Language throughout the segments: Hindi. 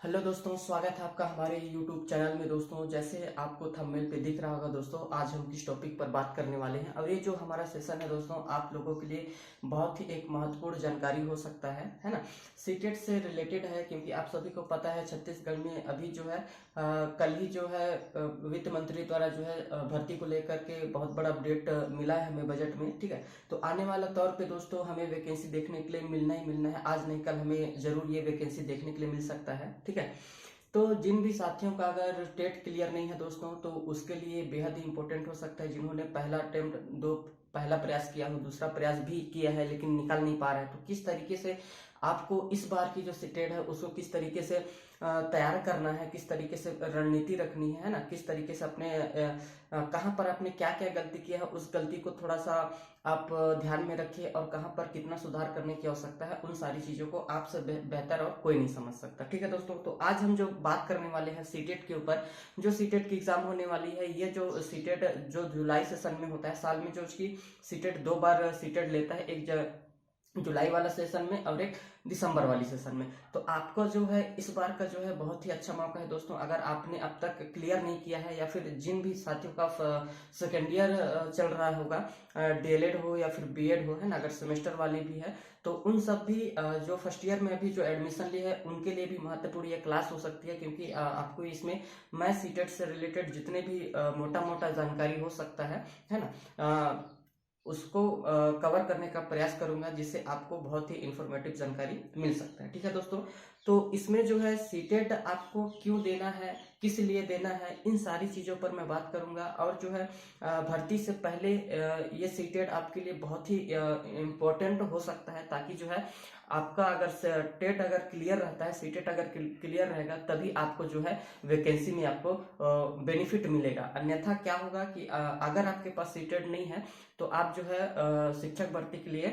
हेलो दोस्तों, स्वागत है आपका हमारे YouTube चैनल में। दोस्तों, जैसे आपको थंबनेल पे दिख रहा होगा दोस्तों, आज हम किस टॉपिक पर बात करने वाले हैं। और ये जो हमारा सेशन है दोस्तों, आप लोगों के लिए बहुत ही एक महत्वपूर्ण जानकारी हो सकता है ना। सीटेट से रिलेटेड है, क्योंकि आप सभी को पता है छत्तीसगढ़ में अभी जो है कल ही जो है वित्त मंत्री द्वारा जो है भर्ती को लेकर के बहुत बड़ा अपडेट मिला है हमें बजट में। ठीक है, तो आने वाला तौर पे दोस्तों हमें वैकेंसी देखने के लिए मिलना ही मिलना है। आज नहीं कल हमें जरूर ये वैकेंसी देखने के लिए मिल सकता है। ठीक है, तो जिन भी साथियों का अगर टेट क्लियर नहीं है दोस्तों, तो उसके लिए बेहद ही इंपॉर्टेंट हो सकता है। जिन्होंने पहला अटेम्प्ट पहला प्रयास किया हो, दूसरा प्रयास भी किया है लेकिन निकल नहीं पा रहा है, तो किस तरीके से आपको इस बार की जो सीटेट है उसको किस तरीके से तैयार करना है, किस तरीके से रणनीति रखनी है ना, किस तरीके से अपने कहाँ पर आपने क्या क्या गलती किया है, उस गलती को थोड़ा सा आप ध्यान में रखिए, और कहाँ पर कितना सुधार करने की आवश्यकता है, उन सारी चीजों को आपसे बेहतर और कोई नहीं समझ सकता। ठीक है दोस्तों, तो आज हम जो बात करने वाले हैं सीटेट के ऊपर, जो सीटेट की एग्जाम होने वाली है, ये जो सीटेट जो जुलाई सेशन में होता है, साल में जो उसकी सीटेट 2 बार सीटेट लेता है, एक जुलाई वाला सेशन में और एक दिसंबर वाली सेशन में। तो आपको जो है इस बार का जो है बहुत ही अच्छा मौका है दोस्तों। अगर आपने अब तक क्लियर नहीं किया है, या फिर जिन भी साथियों का सेकेंड ईयर चल रहा होगा, डीएलएड हो या फिर बीएड हो, है ना, अगर सेमेस्टर वाली भी है, तो उन सब भी जो फर्स्ट ईयर में अभी जो एडमिशन लिए है उनके लिए भी महत्वपूर्ण ये क्लास हो सकती है। क्योंकि आपको इसमें मैं सीटेट से रिलेटेड जितने भी मोटा मोटा जानकारी हो सकता है ना, उसको कवर करने का प्रयास करूंगा, जिससे आपको बहुत ही इंफॉर्मेटिव जानकारी मिल सकता है। ठीक है दोस्तों, तो इसमें जो है सीटेट आपको क्यों देना है, किस लिए देना है, इन सारी चीजों पर मैं बात करूंगा। और जो है भर्ती से पहले ये सीटेट आपके लिए बहुत ही इम्पोर्टेंट हो सकता है, ताकि जो है आपका अगर टेट अगर क्लियर रहता है, सीटेट अगर क्लियर रहेगा, तभी आपको जो है वैकेंसी में आपको बेनिफिट मिलेगा। अन्यथा क्या होगा कि अगर आपके पास सीटेट नहीं है, तो आप जो है शिक्षक भर्ती के लिए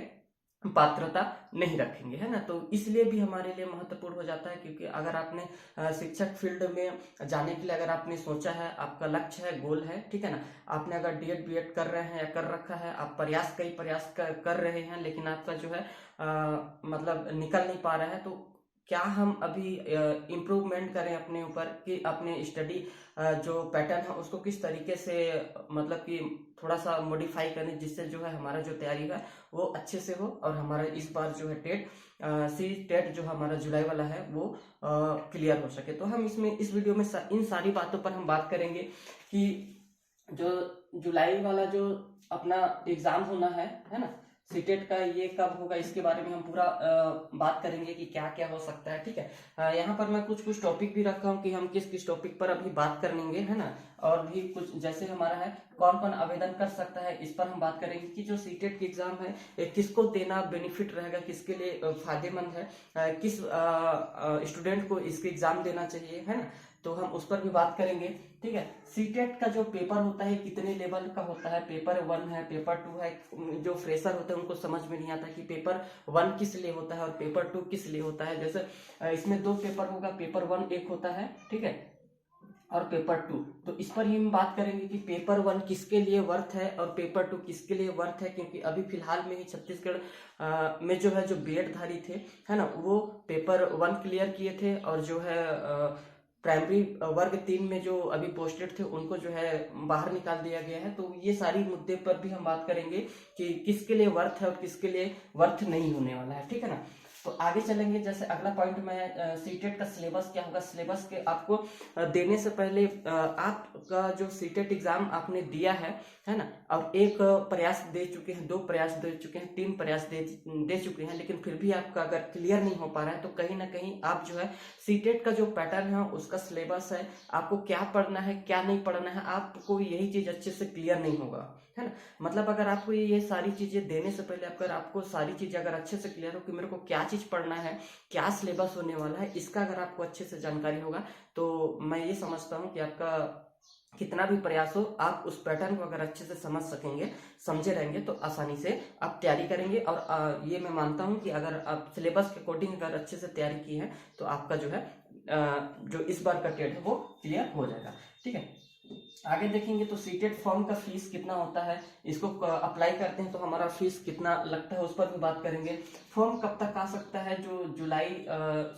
पात्रता नहीं रखेंगे, है ना। तो इसलिए भी हमारे लिए महत्वपूर्ण हो जाता है, क्योंकि अगर आपने शिक्षक फील्ड में जाने के लिए अगर आपने सोचा है, आपका लक्ष्य है, गोल है, ठीक है ना, आपने अगर डीएड बीएड कर रहे हैं या कर रखा है, आप कई प्रयास कर रहे हैं, लेकिन आपका जो है मतलब निकल नहीं पा रहा है, तो क्या हम अभी इम्प्रूवमेंट करें अपने ऊपर, कि अपने स्टडी जो पैटर्न है उसको किस तरीके से मतलब कि थोड़ा सा मॉडिफाई करें, जिससे जो है हमारा जो तैयारी है वो अच्छे से हो, और हमारा इस बार जो है सी टेट जो हमारा जुलाई वाला है वो क्लियर हो सके। तो हम इसमें इस वीडियो में इन सारी बातों पर हम बात करेंगे कि जो जुलाई वाला जो अपना एग्जाम होना है ना, सीटेट का, ये कब होगा, इसके बारे में हम पूरा बात करेंगे कि क्या क्या हो सकता है। ठीक है, यहाँ पर मैं कुछ कुछ टॉपिक भी रखा हूँ कि हम किस किस टॉपिक पर अभी बात करेंगे, है ना। और भी कुछ जैसे हमारा है कौन कौन आवेदन कर सकता है, इस पर हम बात करेंगे कि जो सीटेट की एग्जाम है किसको देना बेनिफिट रहेगा, किसके लिए फायदेमंद है, किस स्टूडेंट को इसके एग्जाम देना चाहिए, है ना। तो हम उस पर भी बात करेंगे। ठीक है, सीटेट का जो पेपर होता है कितने लेवल का होता है, पेपर 1 है, पेपर 2 है। जो फ्रेशर होते हैं उनको समझ में नहीं आता कि पेपर 1 किस लिए होता है और पेपर 2 किस लिए होता है। जैसे इसमें 2 पेपर होगा, पेपर 1 एक होता है, ठीक है, और पेपर 2। तो इस पर ही हम बात करेंगे कि पेपर 1 किसके लिए वर्थ है और पेपर 2 किसके लिए वर्थ है। क्योंकि अभी फिलहाल में ही छत्तीसगढ़ में जो है जो बीएड धारी थे, है ना, वो पेपर 1 क्लियर किए थे, और जो है प्राइमरी वर्ग 3 में जो अभी पोस्टेड थे उनको जो है बाहर निकाल दिया गया है। तो ये सारी मुद्दे पर भी हम बात करेंगे कि किसके लिए वर्थ है और किसके लिए वर्थ नहीं होने वाला है। ठीक है ना, तो आगे चलेंगे। जैसे अगला पॉइंट में सीटेट का सिलेबस क्या होगा, सिलेबस के आपको देने से पहले आपका जो सीटेट एग्जाम आपने दिया है ना, और एक प्रयास दे चुके हैं, 2 प्रयास दे चुके हैं, 3 प्रयास दे चुके हैं, लेकिन फिर भी आपका अगर क्लियर नहीं हो पा रहा है, तो कहीं ना कहीं आप जो है सीटेट का जो पैटर्न है, उसका सिलेबस है, आपको क्या पढ़ना है क्या नहीं पढ़ना है, आपको यही चीज अच्छे से क्लियर नहीं होगा, है ना। मतलब अगर आपको ये सारी चीजें देने से पहले अगर आपको सारी चीजें अगर अच्छे से क्लियर हो कि मेरे को क्या चीज पढ़ना है, क्या सिलेबस होने वाला है, इसका अगर आपको अच्छे से जानकारी होगा, तो मैं ये समझता हूँ कि आपका कितना भी प्रयास हो, आप उस पैटर्न को अगर अच्छे से समझ सकेंगे, समझे रहेंगे, तो आसानी से आप तैयारी करेंगे। और ये मैं मानता हूँ कि अगर आप सिलेबस के अकॉर्डिंग अगर अच्छे से तैयारी की है, तो आपका जो है जो इस बार का टेट है वो क्लियर हो जाएगा। ठीक है, आगे देखेंगे तो सीटेट फॉर्म का फीस कितना होता है, इसको अप्लाई करते हैं तो हमारा फीस कितना लगता है उस पर भी बात करेंगे। फॉर्म कब तक आ सकता है, जो जुलाई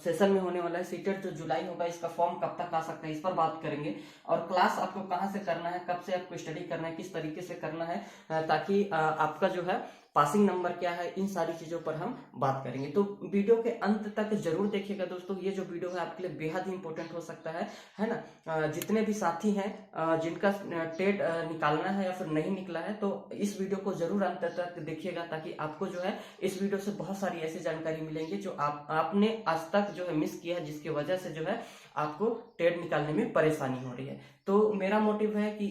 सेशन में होने वाला है सीटेट जो जुलाई होगा, इसका फॉर्म कब तक आ सकता है इस पर बात करेंगे। और क्लास आपको कहाँ से करना है, कब से आपको स्टडी करना है, किस तरीके से करना है, ताकि आपका जो है पासिंग नंबर क्या है, इन सारी चीजों पर हम बात करेंगे। तो वीडियो के अंत तक जरूर देखिएगा दोस्तों, ये जो वीडियो है आपके लिए बेहद ही इंपॉर्टेंट हो सकता है ना। जितने भी साथी हैं जिनका टेट निकालना है या फिर नहीं निकला है, तो इस वीडियो को जरूर अंत तक देखिएगा, ताकि आपको जो है इस वीडियो से बहुत सारी ऐसी जानकारी मिलेंगी जो आपने आज तक जो है मिस किया है, जिसकी वजह से जो है आपको टेट निकालने में परेशानी हो रही है। तो मेरा मोटिव है कि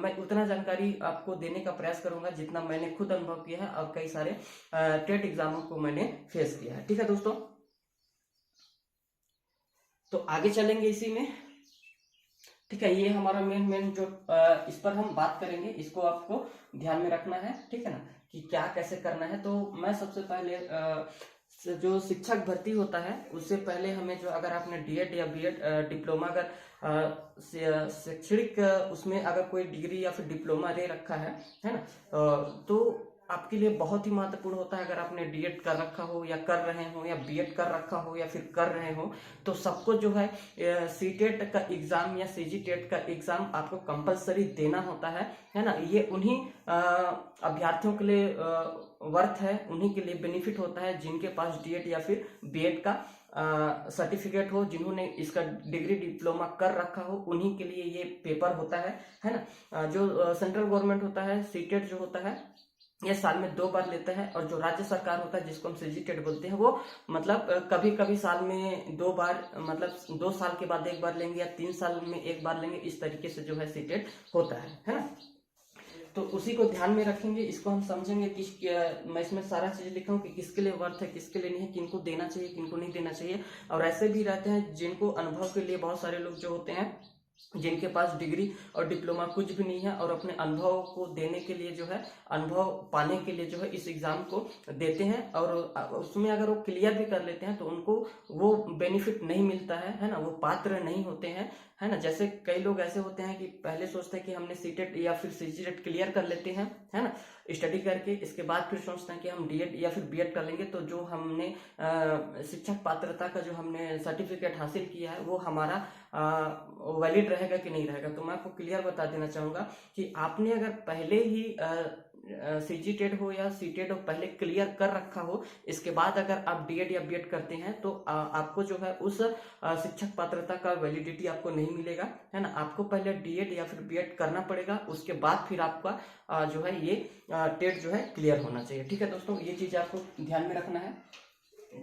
मैं उतना जानकारी आपको देने का प्रयास करूंगा जितना मैंने खुद अनुभव किया है और कई सारे टेट एग्जामों को मैंने फेस किया है। ठीक है दोस्तों, तो आगे चलेंगे इसी में। ठीक है, ये हमारा मेन जो इस पर हम बात करेंगे, इसको आपको ध्यान में रखना है, ठीक है ना, कि क्या कैसे करना है। तो मैं सबसे पहले जो शिक्षक भर्ती होता है उससे पहले हमें जो, अगर आपने डीएड या बीएड डिप्लोमा अगर शैक्षणिक उसमें अगर कोई डिग्री या फिर डिप्लोमा ले रखा है ना, तो आपके लिए बहुत ही महत्वपूर्ण होता है। अगर आपने डीएड कर रखा हो या कर रहे हो, या बीएड कर रखा हो या फिर कर रहे हो, तो सबको जो है सीटेट का एग्जाम या सीजीटेट का एग्जाम आपको कंपलसरी देना होता है ना। ये उन्हीं अभ्यर्थियों के लिए वर्थ है, उन्हीं के लिए बेनिफिट होता है जिनके पास डीएड या फिर बीएड का सर्टिफिकेट हो, जिन्होंने इसका डिग्री डिप्लोमा कर रखा हो, उन्हीं के लिए ये पेपर होता है ना। जो सेंट्रल गवर्नमेंट होता है, सीटेट जो होता है ये साल में 2 बार लेता है, और जो राज्य सरकार होता है जिसको हम सीजीटेट बोलते हैं, वो मतलब कभी कभी साल में 2 बार, मतलब 2 साल के बाद 1 बार लेंगे या 3 साल में 1 बार लेंगे, इस तरीके से जो है सीटेट होता है ना। तो उसी को ध्यान में रखेंगे, इसको हम समझेंगे कि मैं इसमें सारा चीज लिखा हूँ कि किसके लिए वर्थ है, किसके लिए नहीं है, किनको देना चाहिए, किनको नहीं देना चाहिए। और ऐसे भी रहते हैं जिनको अनुभव के लिए, बहुत सारे लोग जो होते हैं जिनके पास डिग्री और डिप्लोमा कुछ भी नहीं है, और अपने अनुभव को देने के लिए जो है, अनुभव पाने के लिए जो है इस एग्जाम को देते हैं, और उसमें अगर वो क्लियर भी कर लेते हैं तो उनको वो बेनिफिट नहीं मिलता है ना, वो पात्र नहीं होते हैं, है ना। जैसे कई लोग ऐसे होते हैं कि पहले सोचते हैं कि हमने सीटेट या फिर सीजीटेट क्लियर कर लेते हैं, है ना, स्टडी करके, इसके बाद फिर सोचते हैं कि हम डीएड या फिर बीएड कर लेंगे, तो जो हमने शिक्षक पात्रता का जो हमने सर्टिफिकेट हासिल किया है वो हमारा वैलिड रहेगा कि नहीं रहेगा। तो मैं आपको क्लियर बता देना चाहूंगा कि आपने अगर पहले ही सीजीटेट हो या सीटेट हो पहले क्लियर कर रखा हो, इसके बाद अगर आप डीएड या बीएड करते हैं तो आपको जो है उस शिक्षक पात्रता का वैलिडिटी आपको नहीं मिलेगा, है ना। आपको पहले डीएड या फिर बीएड करना पड़ेगा, उसके बाद फिर आपका जो है ये टेट जो है क्लियर होना चाहिए। ठीक है दोस्तों, ये चीज आपको ध्यान में रखना है।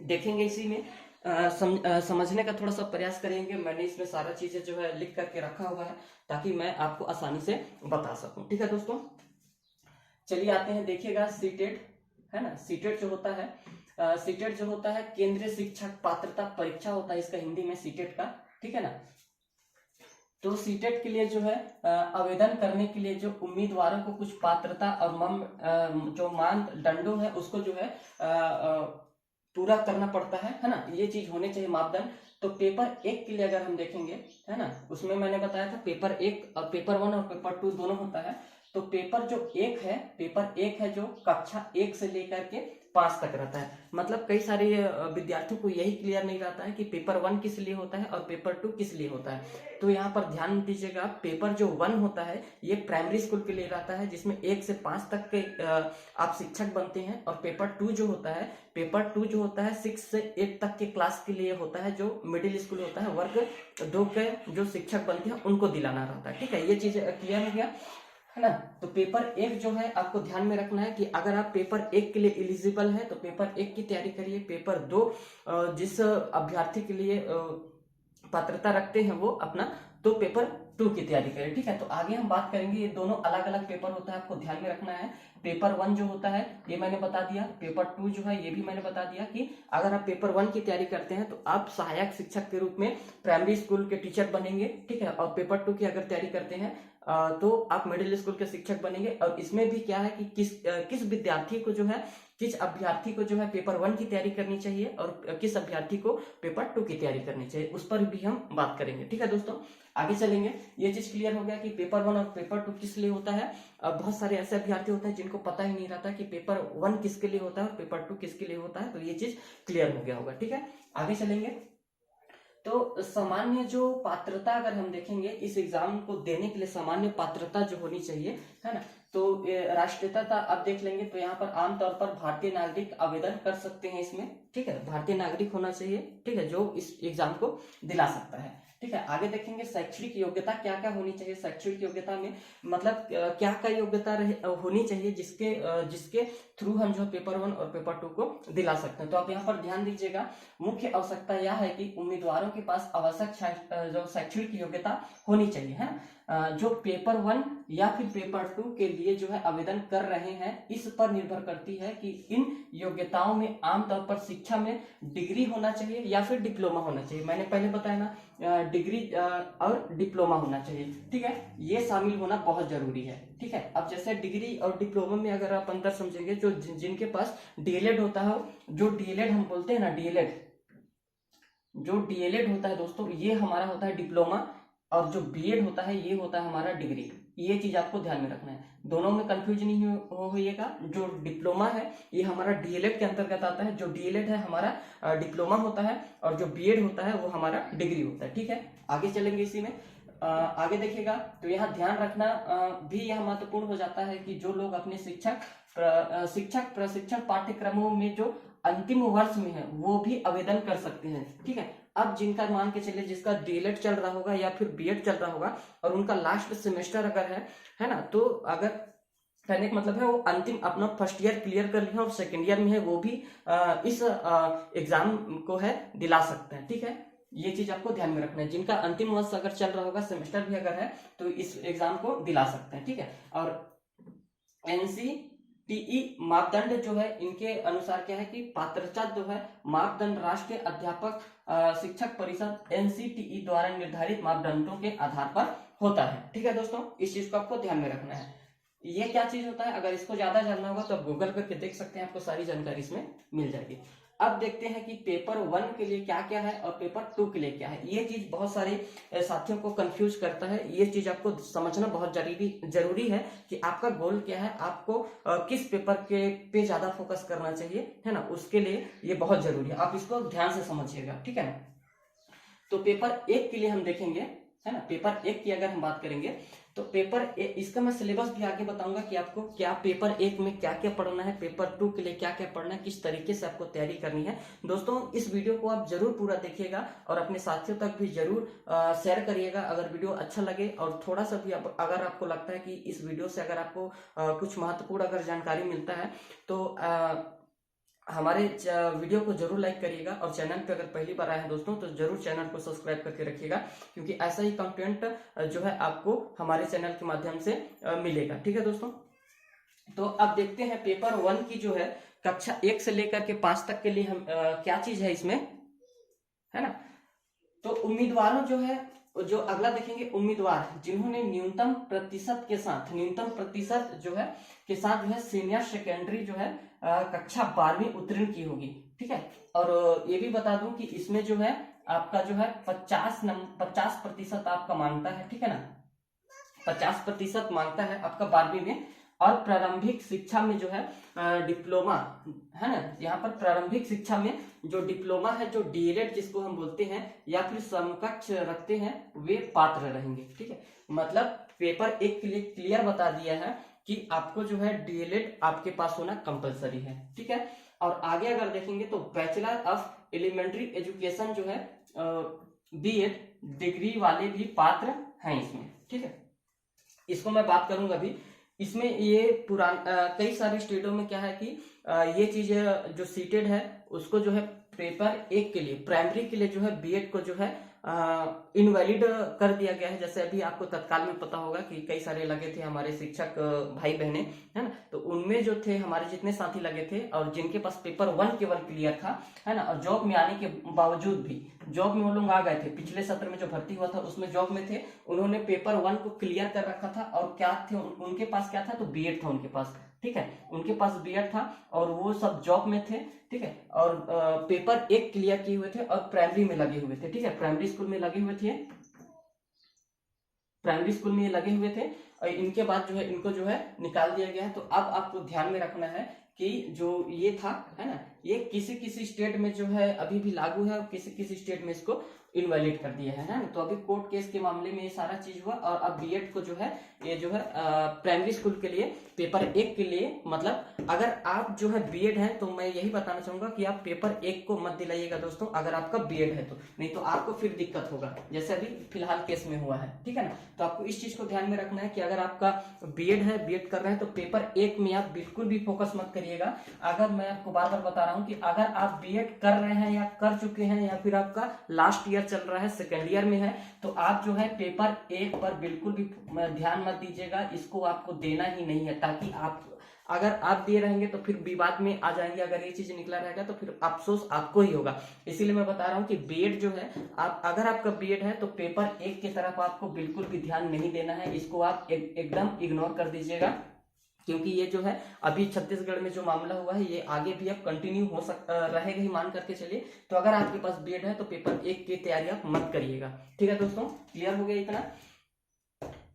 देखेंगे इसी में समझने का थोड़ा सा प्रयास करेंगे। मैंने इसमें सारा चीजें जो है लिख करके रखा हुआ है ताकि मैं आपको आसानी से बता सकूं। ठीक है दोस्तों, चलिए आते हैं, देखिएगा सीटेट, है ना। सीटेट जो होता है, सीटेट जो होता है केंद्रीय शिक्षक पात्रता परीक्षा होता है इसका हिंदी में, सीटेट का, ठीक है ना। तो सीटेट के लिए जो है आवेदन करने के लिए जो उम्मीदवारों को कुछ पात्रता और जो मानदंडों है उसको जो है पूरा करना पड़ता है ना। ये चीज होने चाहिए मापदंड। तो पेपर 1 के लिए अगर हम देखेंगे, है ना, उसमें मैंने बताया था पेपर 1 और पेपर 1 और पेपर 2 दोनों होता है। तो पेपर जो 1 है, पेपर 1 है जो कक्षा 1 से लेकर के 5 तक रहता है। मतलब कई सारे विद्यार्थियों को यही क्लियर नहीं रहता है कि पेपर 1 किस लिए होता है और पेपर 2 किस लिए होता है। तो यहाँ पर ध्यान दीजिएगा, पेपर जो 1 होता है ये प्राइमरी स्कूल के लिए रहता है, जिसमें 1 से 5 तक के आप शिक्षक बनते हैं। और पेपर 2 जो होता है, पेपर 2 जो होता है 6 से 8 तक के क्लास के लिए होता है, जो मिडिल स्कूल होता है, वर्ग 2 के जो शिक्षक बनते हैं उनको दिलाना रहता है। ठीक है, ये चीज क्लियर हो गया, है ना। तो पेपर 1 जो है आपको ध्यान में रखना है कि अगर आप पेपर 1 के लिए एलिजिबल है तो पेपर 1 की तैयारी करिए। पेपर 2 जिस अभ्यर्थी के लिए पात्रता रखते हैं वो अपना, तो पेपर 2 की तैयारी करें। ठीक है, तो आगे हम बात करेंगे, ये दोनों अलग अलग पेपर होता है, आपको ध्यान में रखना है। पेपर 1 जो होता है ये मैंने बता दिया, पेपर 2 जो है ये भी मैंने बता दिया कि अगर आप पेपर 1 की तैयारी करते हैं तो आप सहायक शिक्षक के रूप में प्राइमरी स्कूल के टीचर बनेंगे। ठीक है, और पेपर 2 की अगर तैयारी करते हैं तो आप मिडिल स्कूल के शिक्षक बनेंगे। और इसमें भी क्या है कि किस विद्यार्थी को जो है, किस अभ्यर्थी को जो है पेपर 1 की तैयारी करनी चाहिए और किस अभ्यर्थी को पेपर 2 की तैयारी करनी चाहिए, उस पर भी हम बात करेंगे। ठीक है दोस्तों, आगे चलेंगे। ये चीज क्लियर हो गया कि पेपर 1 और पेपर 2 किस लिए होता है। बहुत सारे ऐसे अभ्यर्थी होते हैं जिनको पता ही नहीं रहता कि पेपर 1 किसके लिए होता है और पेपर 2 किसके लिए होता है, तो ये चीज क्लियर हो गया होगा। ठीक है, आगे चलेंगे। तो सामान्य जो पात्रता अगर हम देखेंगे इस एग्जाम को देने के लिए, सामान्य पात्रता जो होनी चाहिए, है ना, तो राष्ट्रीयता अब देख लेंगे। तो यहाँ पर आमतौर पर भारतीय नागरिक आवेदन कर सकते हैं इसमें। ठीक है, भारतीय नागरिक होना चाहिए, ठीक है, जो इस एग्जाम को दिला सकता है। ठीक है, आगे देखेंगे शैक्षणिक योग्यता क्या क्या होनी चाहिए। शैक्षणिक योग्यता में मतलब क्या क्या योग्यता होनी चाहिए जिसके थ्रू हम जो पेपर 1 और पेपर 2 को दिला सकते हैं। तो आप यहाँ पर ध्यान दीजिएगा, मुख्य आवश्यकता यह है कि उम्मीदवारों के पास आवश्यक जो शैक्षणिक योग्यता होनी चाहिए, है जो पेपर 1 या फिर पेपर 2 के लिए जो है आवेदन कर रहे हैं, इस पर निर्भर करती है कि इन योग्यताओं में आमतौर पर शिक्षा में डिग्री होना चाहिए या फिर डिप्लोमा होना चाहिए। मैंने पहले बताया ना, डिग्री और डिप्लोमा होना चाहिए। ठीक है, ये शामिल होना बहुत जरूरी है। ठीक है, अब जैसे डिग्री और डिप्लोमा में अगर आप अंतर समझेंगे, जो जिनके पास डीएलएड होता है, जो डीएलएड हम बोलते हैं ना, जो डीएलएड होता है दोस्तों, ये हमारा होता है डिप्लोमा, और जो बीएड होता है ये होता है हमारा डिग्री। ये चीज आपको ध्यान में रखना है, दोनों में कंफ्यूज नहीं होइएगा। जो डिप्लोमा है ये हमारा डीएलएड के अंतर्गत आता है, जो डीएलएड है हमारा डिप्लोमा होता है, और जो बीएड होता है वो हमारा डिग्री होता है। ठीक है, आगे चलेंगे इसी में। आगे देखिएगा तो यहाँ ध्यान रखना भी यह महत्वपूर्ण हो जाता है कि जो लोग अपने शिक्षक प्रशिक्षण पाठ्यक्रमों में जो अंतिम वर्ष में है वो भी आवेदन कर सकते हैं। ठीक है, अब जिनका मान के चलिए जिसका डीएलएड चल रहा होगा या फिर बीएड चल रहा होगा और उनका लास्ट सेमेस्टर अगर है ना, तो अगर कहने का मतलब है वो अंतिम अपना फर्स्ट ईयर क्लियर कर लिया और सेकेंड ईयर में है, वो भी इस एग्जाम को है दिला सकते हैं। ठीक है, ये चीज आपको ध्यान में रखना है, जिनका अंतिम वर्ष अगर चल रहा होगा, सेमेस्टर भी अगर है, तो इस एग्जाम को दिला सकते हैं। ठीक है, और एनसीटीई मापदंड जो है इनके अनुसार क्या है कि पात्रता जो है मापदंड राष्ट्रीय अध्यापक शिक्षक परिषद एनसीटीई द्वारा निर्धारित मापदंडों के आधार पर होता है। ठीक है दोस्तों, इस चीज को आपको ध्यान में रखना है। ये क्या चीज होता है, अगर इसको ज्यादा जानना होगा तो आप गूगल करके देख सकते हैं, आपको सारी जानकारी इसमें मिल जाएगी। अब देखते हैं कि पेपर 1 के लिए क्या क्या है और पेपर 2 के लिए क्या है। ये चीज बहुत सारे साथियों को कंफ्यूज करता है, ये चीज आपको समझना बहुत जरूरी है कि आपका गोल क्या है, आपको किस पेपर के पे ज्यादा फोकस करना चाहिए, है ना, उसके लिए ये बहुत जरूरी है, आप इसको ध्यान से समझिएगा। ठीक है ना, तो पेपर 1 के लिए हम देखेंगे, है ना, पेपर 1 की अगर हम बात करेंगे तो पेपर इसका मैं सिलेबस भी आगे बताऊंगा कि आपको क्या पेपर 1 में क्या क्या पढ़ना है, पेपर 2 के लिए क्या क्या पढ़ना है, किस तरीके से आपको तैयारी करनी है। दोस्तों इस वीडियो को आप जरूर पूरा देखिएगा और अपने साथियों तक भी जरूर शेयर करिएगा अगर वीडियो अच्छा लगे, और थोड़ा सा भी अगर आपको लगता है कि इस वीडियो से अगर आपको कुछ महत्वपूर्ण अगर जानकारी मिलता है तो हमारे वीडियो को जरूर लाइक करिएगा, और चैनल पे अगर पहली बार आए हैं दोस्तों तो जरूर चैनल को सब्सक्राइब करके रखिएगा, क्योंकि ऐसा ही कंटेंट जो है आपको हमारे चैनल के माध्यम से मिलेगा। ठीक है दोस्तों, तो अब देखते हैं पेपर 1 की जो है कक्षा 1 से लेकर के 5 तक के लिए हम क्या चीज है इसमें, है ना। तो उम्मीदवारों जो है, जो अगला देखेंगे, उम्मीदवार जिन्होंने न्यूनतम प्रतिशत जो है के साथ जो है सीनियर सेकेंडरी जो है कक्षा 12वीं उत्तीर्ण की होगी। ठीक है, और ये भी बता दूं कि इसमें जो है आपका जो है 50% आपका मांगता है। ठीक है ना, 50% मांगता है आपका 12वीं में, और प्रारंभिक शिक्षा में जो है डिप्लोमा, है ना, यहाँ पर प्रारंभिक शिक्षा में जो डिप्लोमा है, जो डीएलएड जिसको हम बोलते हैं या फिर समकक्ष रखते हैं, वे पात्र रहेंगे। ठीक है, मतलब पेपर 1 के लिए क्लियर बता दिया है कि आपको जो है डीएलएड आपके पास होना कंपलसरी है। ठीक है, और आगे अगर देखेंगे तो बैचलर ऑफ एलिमेंट्री एजुकेशन जो है बीएड डिग्री वाले भी पात्र हैं इसमें। ठीक है, इसको मैं बात करूंगा अभी। इसमें ये कई सारे स्टेटों में क्या है कि ये चीज जो सीटेड है उसको जो है पेपर 1 के लिए प्राइमरी के लिए जो है बीएड को जो है इनवैलिड कर दिया गया है। जैसे अभी आपको तत्काल में पता होगा कि कई सारे लगे थे हमारे शिक्षक भाई बहने, है ना, तो उनमें जो थे हमारे जितने साथी लगे थे और जिनके पास पेपर 1 केवल क्लियर था, है ना, और जॉब में आने के बावजूद भी जॉब में वो लोग आ गए थे, पिछले सत्र में जो भर्ती हुआ था उसमें जॉब में थे, उन्होंने पेपर 1 को क्लियर कर रखा था और क्या थे उनके पास, क्या था, तो बीएड था उनके पास, ठीक है, उनके पास बीएड था और वो सब जॉब में थे, ठीक है, और पेपर 1 क्लियर किए हुए थे और प्राइमरी में लगे हुए थे, ठीक है, प्राइमरी स्कूल में लगे हुए थे, प्राइमरी स्कूल में ये लगे हुए थे और इनके बाद जो है इनको जो है निकाल दिया गया है। तो अब आपको ध्यान में रखना है कि जो ये था, है ना, ये किसी किसी स्टेट में जो है अभी भी लागू है और किसी किसी स्टेट में इसको इनवैलिड कर दिया है ना। तो अभी कोर्ट केस के मामले में ये सारा चीज हुआ और अब बीएड को जो है ये जो है प्राइमरी स्कूल के लिए पेपर 1 के लिए, मतलब अगर आप जो है बीएड है तो मैं यही बताना चाहूंगा कि आप पेपर 1 को मत दिलाइएगा दोस्तों, अगर आपका बीएड है तो, नहीं तो आपको फिर दिक्कत होगा, जैसे अभी फिलहाल केस में हुआ है, ठीक है ना। तो आपको इस चीज को ध्यान में रखना है कि अगर आपका बीएड है, बीएड कर रहे हैं तो पेपर 1 में आप बिल्कुल भी फोकस मत करिएगा। अगर मैं आपको बार बार बता रहा हूँ कि अगर आप बीएड कर रहे हैं या कर चुके हैं या फिर आपका लास्ट ईयर चल रहा है, सेकेंड ईयर में है, तो आप जो है पेपर 1 पर बिल्कुल भी ध्यान मत दीजिएगा, इसको आपको देना ही नहीं है, ताकि आप अगर आप दिए रहेंगे तो फिर विवाद में आ जाएंगे, अगर ये चीज निकला रहेगा तो फिर अफसोस आपको ही होगा। इसीलिए मैं बता रहा हूँ कि बीएड जो है, आप अगर आपका बीएड है तो पेपर 1 की तरफ आपको बिल्कुल भी ध्यान नहीं देना है, इसको आप एकदम इग्नोर कर दीजिएगा, क्योंकि ये जो है अभी छत्तीसगढ़ में जो मामला हुआ है ये आगे भी अब कंटिन्यू हो रहेगा ही, मान करके चलिए। तो अगर आपके पास बीएड है तो पेपर 1 की तैयारी आप मत करिएगा, ठीक है दोस्तों, क्लियर हो गया इतना।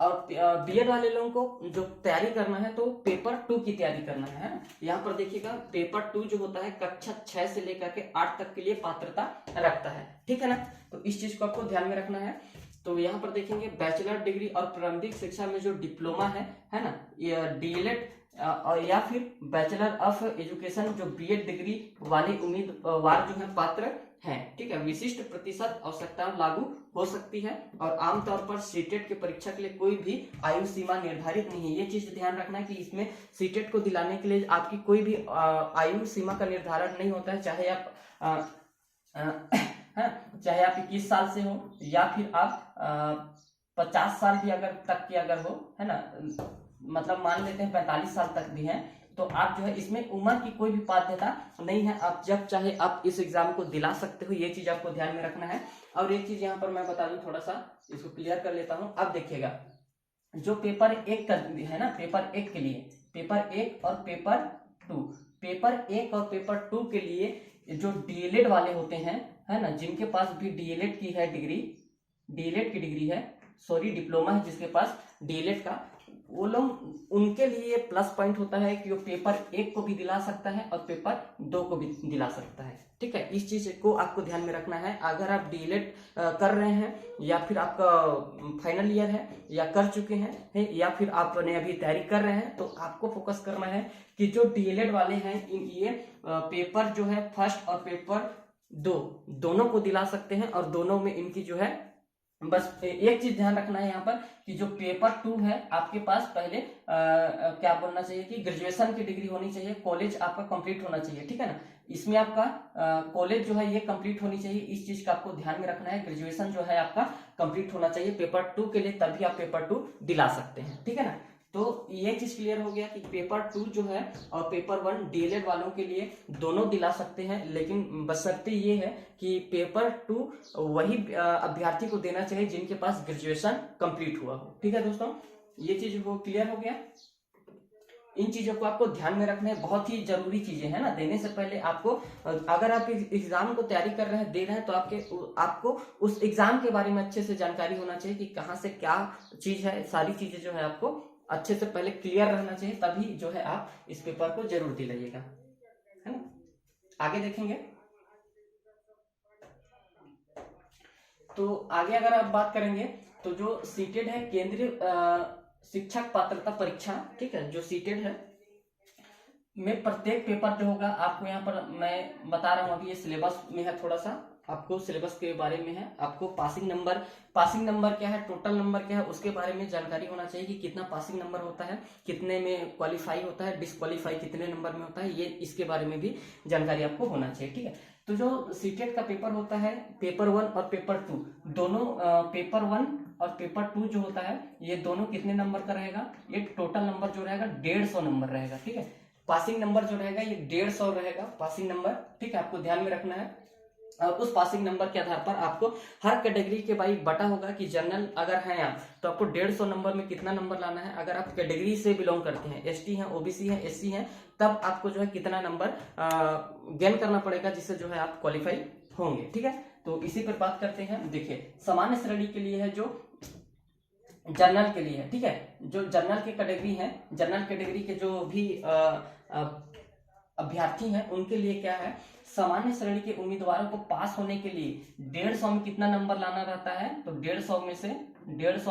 और बीएड वाले लोगों को जो तैयारी करना है तो पेपर 2 की तैयारी करना है। यहाँ पर देखिएगा पेपर 2 जो होता है कक्षा 6 से लेकर के 8 तक के लिए पात्रता रखता है, ठीक है ना। तो इस चीज को आपको ध्यान में रखना है। तो यहाँ पर देखेंगे बैचलर डिग्री और प्रारंभिक शिक्षा में जो डिप्लोमा है ना, ये डीएलएड और या फिर बैचलर ऑफ एजुकेशन जो बीएड डिग्री वाले उम्मीदवार जो है पात्र हैं, ठीक है, विशिष्ट प्रतिशत आवश्यकता लागू हो सकती है और आमतौर पर सीटेट के परीक्षा के लिए कोई भी आयु सीमा निर्धारित नहीं है। ये चीज ध्यान रखना है कि इसमें सीटेट को दिलाने के लिए आपकी कोई भी आयु सीमा का निर्धारण नहीं होता है, चाहे आप चाहे आप 21 साल से हो या फिर आप 50 साल भी अगर तक की अगर हो, है ना, मतलब मान लेते हैं 45 साल तक भी हैं, तो आप जो है इसमें उम्र की कोई भी बाध्यता नहीं है, आप जब चाहे आप इस एग्जाम को दिला सकते हो, ये चीज आपको ध्यान में रखना है। और एक चीज यहाँ पर मैं बता दूं, थोड़ा सा इसको क्लियर कर लेता हूं। अब देखिएगा जो पेपर 1 का है ना, पेपर 1 के लिए पेपर 1 और पेपर 2, पेपर 1 और पेपर 2 के लिए जो डीएलएड वाले होते हैं, है ना, जिनके पास भी डीएलएड की है डिग्री, डीएलएड की डिग्री है, सॉरी डिप्लोमा है जिसके पास डीएलएड का, वो लोग उनके लिए प्लस पॉइंट होता है कि वो पेपर 1 को भी दिला सकता है और पेपर 2 को भी दिला सकता है, ठीक है। इस चीज को आपको ध्यान में रखना है। अगर आप डीएलएड कर रहे हैं या फिर आपका फाइनल ईयर है या कर चुके हैं या फिर आपने अभी तैयारी कर रहे हैं, तो आपको फोकस करना है कि जो डीएलएड वाले हैं ये पेपर जो है फर्स्ट और पेपर 2 दोनों को दिला सकते हैं और दोनों में इनकी जो है, बस एक चीज ध्यान रखना है यहाँ पर कि जो पेपर 2 है आपके पास पहले क्या बोलना चाहिए कि ग्रेजुएशन की डिग्री होनी चाहिए, कॉलेज आपका कंप्लीट होना चाहिए, ठीक है ना। इसमें आपका कॉलेज जो है ये कंप्लीट होनी चाहिए, इस चीज का आपको ध्यान में रखना है। ग्रेजुएशन जो है आपका कंप्लीट होना चाहिए पेपर 2 के लिए, तभी आप पेपर 2 दिला सकते हैं, ठीक है ना। तो ये चीज क्लियर हो गया कि पेपर 2 जो है और पेपर 1 डीएलएड वालों के लिए दोनों दिला सकते हैं, लेकिन बशर्ते ये है कि पेपर 2 वही अभ्यर्थी को देना चाहिए जिनके पास ग्रेजुएशन कंप्लीट हुआ हो, ठीक है दोस्तों। ये चीज वो क्लियर हो गया। इन चीजों को आपको ध्यान में रखना है, बहुत ही जरूरी चीजें हैं ना। देने से पहले आपको, अगर आप एग्जाम को तैयारी कर रहे हैं, दे रहे हैं, तो आपको उस एग्जाम के बारे में अच्छे से जानकारी होना चाहिए कि कहाँ से क्या चीज है, सारी चीजें जो है आपको अच्छे से पहले क्लियर रहना चाहिए, तभी जो है आप इस पेपर को जरूर दिलाइएगा, है ना। आगे देखेंगे तो आगे अगर आप बात करेंगे तो जो सीटेड है केंद्रीय शिक्षक पात्रता परीक्षा, ठीक है, जो सीटेड है में प्रत्येक पेपर जो होगा आपको, यहाँ पर मैं बता रहा हूँ अभी ये सिलेबस में है, थोड़ा सा आपको सिलेबस के बारे में है। आपको पासिंग नंबर क्या है, टोटल नंबर क्या है, उसके बारे में जानकारी होना चाहिए कि कितना पासिंग नंबर होता है, कितने में क्वालिफाई होता है, डिसक्वालीफाई कितने नंबर में होता है, ये इसके बारे में भी जानकारी आपको होना चाहिए, ठीक है। तो जो सीटेट का पेपर होता है, पेपर 1 और पेपर 2 दोनों, पेपर 1 और पेपर 2 जो होता है ये दोनों कितने नंबर का रहेगा, ये टोटल नंबर जो रहेगा 150 नंबर रहेगा, ठीक है। पासिंग नंबर जो रहेगा ये 150 रहेगा पासिंग नंबर, ठीक है, आपको ध्यान में रखना है। और उस पासिंग नंबर के आधार पर आपको हर कैटेगरी के भाई बटा होगा कि जनरल अगर हैं आप तो आपको 150 नंबर में कितना नंबर लाना है, अगर आप कैटेगरी से बिलोंग करते हैं, एसटी हैं, ओबीसी हैं, एससी हैं, तब आपको जो है कितना नंबर गेन करना पड़ेगा जिससे जो है आप क्वालिफाई होंगे, ठीक है। तो इसी पर बात करते हैं। देखिए सामान्य श्रेणी के लिए है जो जनरल के लिए है, ठीक है, जो जनरल की कैटेगरी है, जनरल कैटेगरी के जो भी अभ्यर्थी हैं उनके लिए क्या है, सामान्य श्रेणी के उम्मीदवारों को पास होने के लिए 150 में कितना नंबर लाना रहता है, तो 150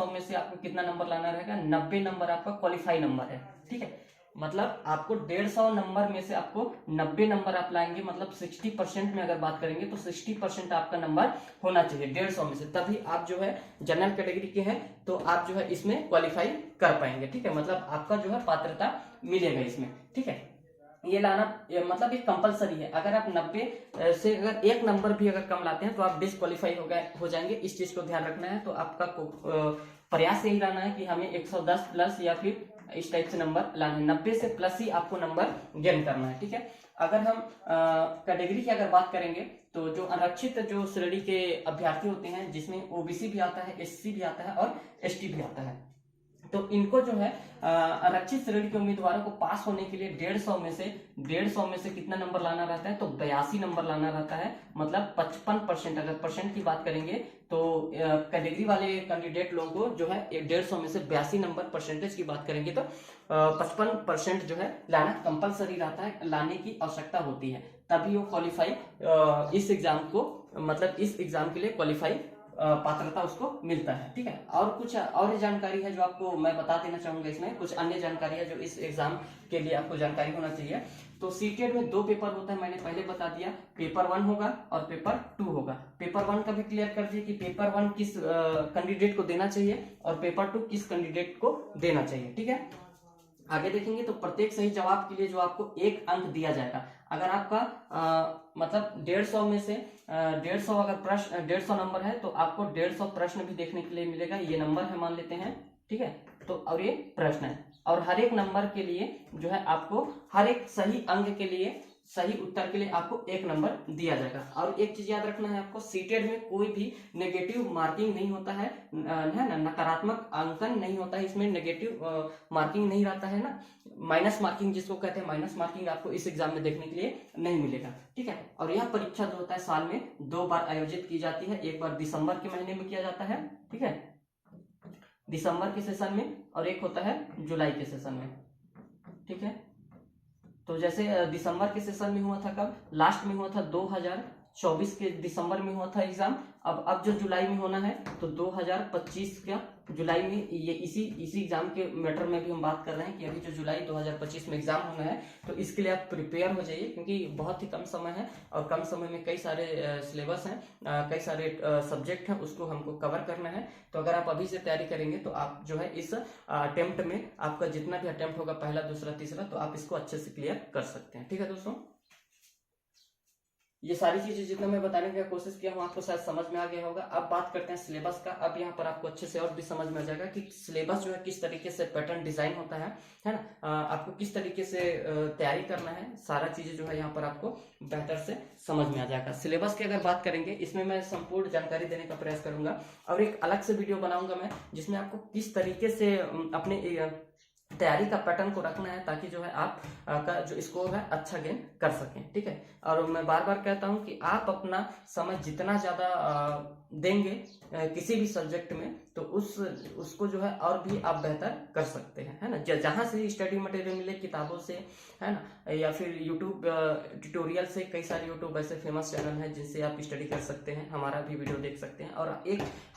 में से आपको कितना नंबर लाना रहेगा, 90 नंबर आपका क्वालिफाई नंबर है, ठीक है। मतलब आपको 150 नंबर में से आपको 90 नंबर आप लाएंगे, मतलब 60% में अगर बात करेंगे तो 60% आपका नंबर होना चाहिए 150 में से, तभी आप जो है जनरल कैटेगरी के हैं तो आप जो है इसमें क्वालिफाई कर पाएंगे, ठीक है। मतलब आपका जो है पात्रता मिलेगा इसमें, ठीक है। ये लाना मतलब ये कंपलसरी है, अगर आप 90 से अगर एक नंबर भी अगर कम लाते हैं तो आप डिसक्वालीफाई हो जाएंगे, इस चीज को ध्यान रखना है। तो आपका प्रयास यही लाना है कि हमें 110 प्लस या फिर इस टाइप से नंबर लाना है, 90 से प्लस ही आपको नंबर गेन करना है, ठीक है। अगर हम कैटेगरी की अगर बात करेंगे तो जो आरक्षित जो श्रेणी के अभ्यर्थी होते हैं जिसमें ओबीसी भी आता है, एससी भी आता है और एसटी भी आता है, तो इनको जो है आरक्षित श्रेणी के उम्मीदवारों को पास होने के लिए 150 में से कितना नंबर लाना रहता है, तो 82 नंबर लाना रहता है, मतलब 55%। अगर परसेंट की बात करेंगे तो कैटेगरी वाले कैंडिडेट लोगों को जो है 150 में से 82 नंबर परसेंटेज की बात करेंगे तो 55% जो है लाना कंपलसरी रहता है, लाने की आवश्यकता होती है, तभी वो क्वालिफाई इस एग्जाम को, मतलब इस एग्जाम के लिए क्वालिफाई पात्रता उसको मिलता है, ठीक है। और कुछ और जानकारी है जो आपको मैं बता देना चाहूंगा, इसमें कुछ अन्य जानकारी है जो इस एग्जाम के लिए आपको जानकारी होना चाहिए। तो सीटेट में 2 पेपर होता है, मैंने पहले बता दिया, पेपर 1 होगा और पेपर 2 होगा। पेपर 1 का भी क्लियर कर दिए कि पेपर 1 किस कैंडिडेट को देना चाहिए और पेपर 2 किस कैंडिडेट को देना चाहिए, ठीक है। आगे देखेंगे तो प्रत्येक सही जवाब के लिए जो आपको 1 अंक दिया जाएगा। अगर आपका मतलब 150 में से 150 अगर प्रश्न 150 नंबर है तो आपको 150 प्रश्न भी देखने के लिए मिलेगा, ये नंबर है मान लेते हैं, ठीक है। तो और ये प्रश्न है, और हर एक नंबर के लिए जो है आपको हर एक सही अंक के लिए, सही उत्तर के लिए आपको 1 नंबर दिया जाएगा। और एक चीज याद रखना है आपको, सीटेड में कोई भी नेगेटिव मार्किंग नहीं होता है ना, नकारात्मक अंकन नहीं होता है, इसमें नेगेटिव मार्किंग नहीं रहता है ना, माइनस मार्किंग जिसको कहते हैं, माइनस मार्किंग आपको इस एग्जाम में देखने के लिए नहीं मिलेगा, ठीक है। और यह परीक्षा जो होता है साल में 2 बार आयोजित की जाती है, एक बार दिसंबर के महीने में किया जाता है, ठीक है, दिसंबर के सेशन में, और एक होता है जुलाई के सेशन में, ठीक है। तो जैसे दिसंबर के सेशन में हुआ था, कब लास्ट में हुआ था 2024 के दिसंबर में हुआ था एग्जाम, अब जो जुलाई में होना है तो 2025 का जुलाई में, ये इसी एग्जाम के मैटर में भी हम बात कर रहे हैं कि अभी जो जुलाई 2025 में एग्जाम होना है तो इसके लिए आप प्रिपेयर हो जाइए, क्योंकि बहुत ही कम समय है और कम समय में कई सारे सिलेबस हैं, कई सारे सब्जेक्ट हैं, उसको हमको कवर करना है। तो अगर आप अभी से तैयारी करेंगे तो आप जो है इस अटेम्प्ट में, आपका जितना भी अटेम्प्ट होगा, पहला दूसरा तीसरा, तो आप इसको अच्छे से क्लियर कर सकते हैं, ठीक है दोस्तों। ये सारी चीजें जितना मैं बताने की कोशिश किया हूँ आपको शायद समझ में आ गया होगा। अब बात करते हैं सिलेबस का। अब यहाँ पर आपको अच्छे से और भी समझ में आ जाएगा कि सिलेबस जो है किस तरीके से पैटर्न डिजाइन होता है ना, आपको किस तरीके से तैयारी करना है, सारा चीजें जो है यहाँ पर आपको बेहतर से समझ में आ जाएगा। सिलेबस की अगर बात करेंगे, इसमें मैं संपूर्ण जानकारी देने का प्रयास करूंगा और एक अलग से वीडियो बनाऊंगा मैं, जिसमें आपको किस तरीके से अपने तैयारी का पैटर्न को रखना है, ताकि जो है आप का जो स्कोर है अच्छा गेन कर सकें, ठीक है। और मैं बार बार कहता हूं कि आप अपना समय जितना ज्यादा देंगे किसी भी सब्जेक्ट में, तो उसको जो है और भी आप बेहतर कर सकते हैं, है ना। जहां से स्टडी मटेरियल मिले, किताबों से, है ना, या फिर यूट्यूब ट्यूटोरियल से, कई सारे यूट्यूब ऐसे फेमस चैनल हैं जिनसे आप स्टडी कर सकते हैं, हमारा भी वीडियो देख सकते हैं। और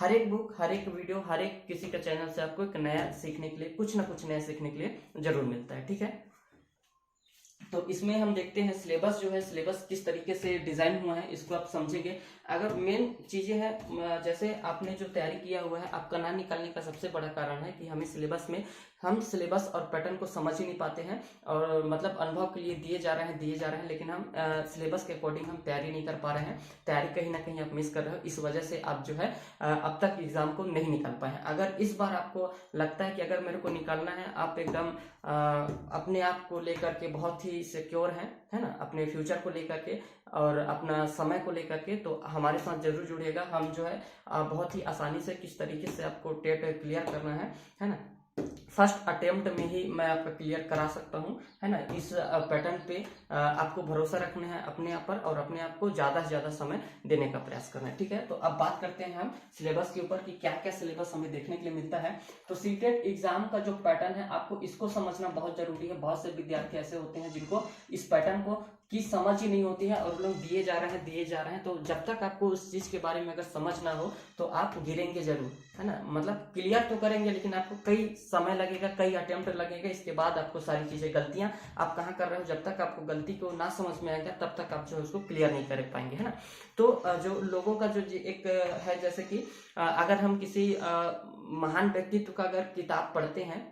हर एक बुक, हर एक वीडियो, हर एक किसी का चैनल से आपको एक नया सीखने के लिए, कुछ ना कुछ नया सीखने के लिए जरूर मिलता है, ठीक है। तो इसमें हम देखते हैं सिलेबस जो है, सिलेबस किस तरीके से डिजाइन हुआ है, इसको आप समझेंगे। अगर मेन चीजें हैं, जैसे आपने जो तैयारी किया हुआ है, आपका ना निकालने का सबसे बड़ा कारण है कि हमें सिलेबस में हम सिलेबस और पैटर्न को समझ ही नहीं पाते हैं, और मतलब अनुभव के लिए दिए जा रहे हैं, लेकिन हम सिलेबस के अकॉर्डिंग हम तैयारी नहीं कर पा रहे हैं। तैयारी कहीं ना कहीं आप मिस कर रहे हो, इस वजह से आप जो है अब तक एग्जाम को नहीं निकाल पाए हैं। अगर इस बार आपको लगता है कि अगर मेरे को निकालना है, आप एकदम अपने आप को लेकर के बहुत ही सिक्योर हैं, है ना, अपने फ्यूचर को लेकर के और अपना समय को लेकर के, तो हमारे साथ जरूर जुड़िएगा। हम जो है बहुत ही आसानी से किस तरीके से आपको टेट क्लियर करना है ना, फर्स्ट अटेम्प्ट में ही मैं आपका क्लियर करा सकता हूं, है ना। इस पैटर्न पे आपको भरोसा रखना है अपने आप पर, और अपने आप को ज्यादा से ज्यादा समय देने का प्रयास करना है, ठीक है। तो अब बात करते हैं हम सिलेबस के ऊपर कि क्या क्या सिलेबस हमें देखने के लिए मिलता है। तो सीटेट एग्जाम का जो पैटर्न है, आपको इसको समझना बहुत जरूरी है। बहुत से विद्यार्थी ऐसे होते हैं जिनको इस पैटर्न को की समझ ही नहीं होती है, और लोग दिए जा रहे हैं। तो जब तक आपको उस चीज के बारे में अगर समझ ना हो, तो आप गिरेंगे जरूर, है ना। मतलब क्लियर तो करेंगे, लेकिन आपको कई समय लगेगा, कई अटेम्प्ट लगेगा, इसके बाद आपको सारी चीजें, गलतियां आप कहाँ कर रहे हो, जब तक आपको गलती को ना समझ में आएगा तब तक आप जो है उसको क्लियर नहीं कर पाएंगे, है ना। तो जो लोगों का जो एक है, जैसे कि अगर हम किसी महान व्यक्तित्व का अगर किताब पढ़ते हैं,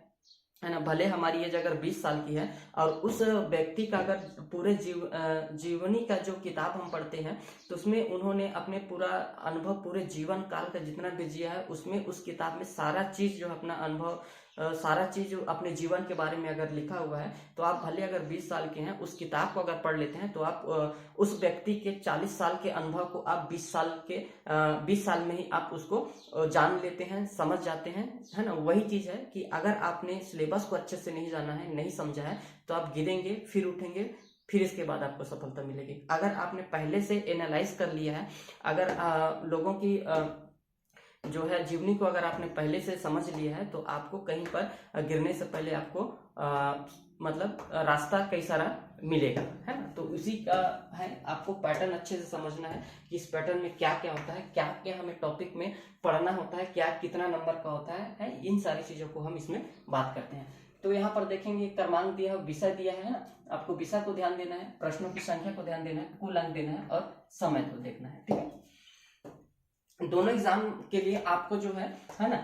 है ना, भले हमारी एज अगर 20 साल की है, और उस व्यक्ति का अगर पूरे जीवनी का जो किताब हम पढ़ते हैं, तो उसमें उन्होंने अपने पूरा अनुभव, पूरे जीवन काल का जितना भी जिया है, उसमें उस किताब में सारा चीज जो अपना अनुभव, सारा चीज जो अपने जीवन के बारे में अगर लिखा हुआ है, तो आप भले अगर 20 साल के हैं, उस किताब को अगर पढ़ लेते हैं, तो आप उस व्यक्ति के 40 साल के अनुभव को आप 20 साल में ही आप उसको जान लेते हैं, समझ जाते हैं, है ना। वही चीज है कि अगर आपने सिलेबस को अच्छे से नहीं जाना है, नहीं समझा है, तो आप गिरेंगे, फिर उठेंगे, फिर इसके बाद आपको सफलता मिलेगी। अगर आपने पहले से एनालाइज कर लिया है, अगर लोगों की जो है जीवनी को अगर आपने पहले से समझ लिया है, तो आपको कहीं पर गिरने से पहले आपको मतलब रास्ता कई सारा मिलेगा, है ना। तो उसी का है, आपको पैटर्न अच्छे से समझना है कि इस पैटर्न में क्या क्या होता है, क्या क्या हमें टॉपिक में पढ़ना होता है, क्या कितना नंबर का होता है, इन सारी चीजों को हम इसमें बात करते हैं। तो यहाँ पर देखेंगे क्रमांक दिया है, विषय दिया है ना, आपको विषय को ध्यान देना है, प्रश्नों की संख्या को ध्यान देना है, कुल अंक देना है, और समय को देखना है, ठीक है। दोनों एग्जाम के लिए आपको जो है ना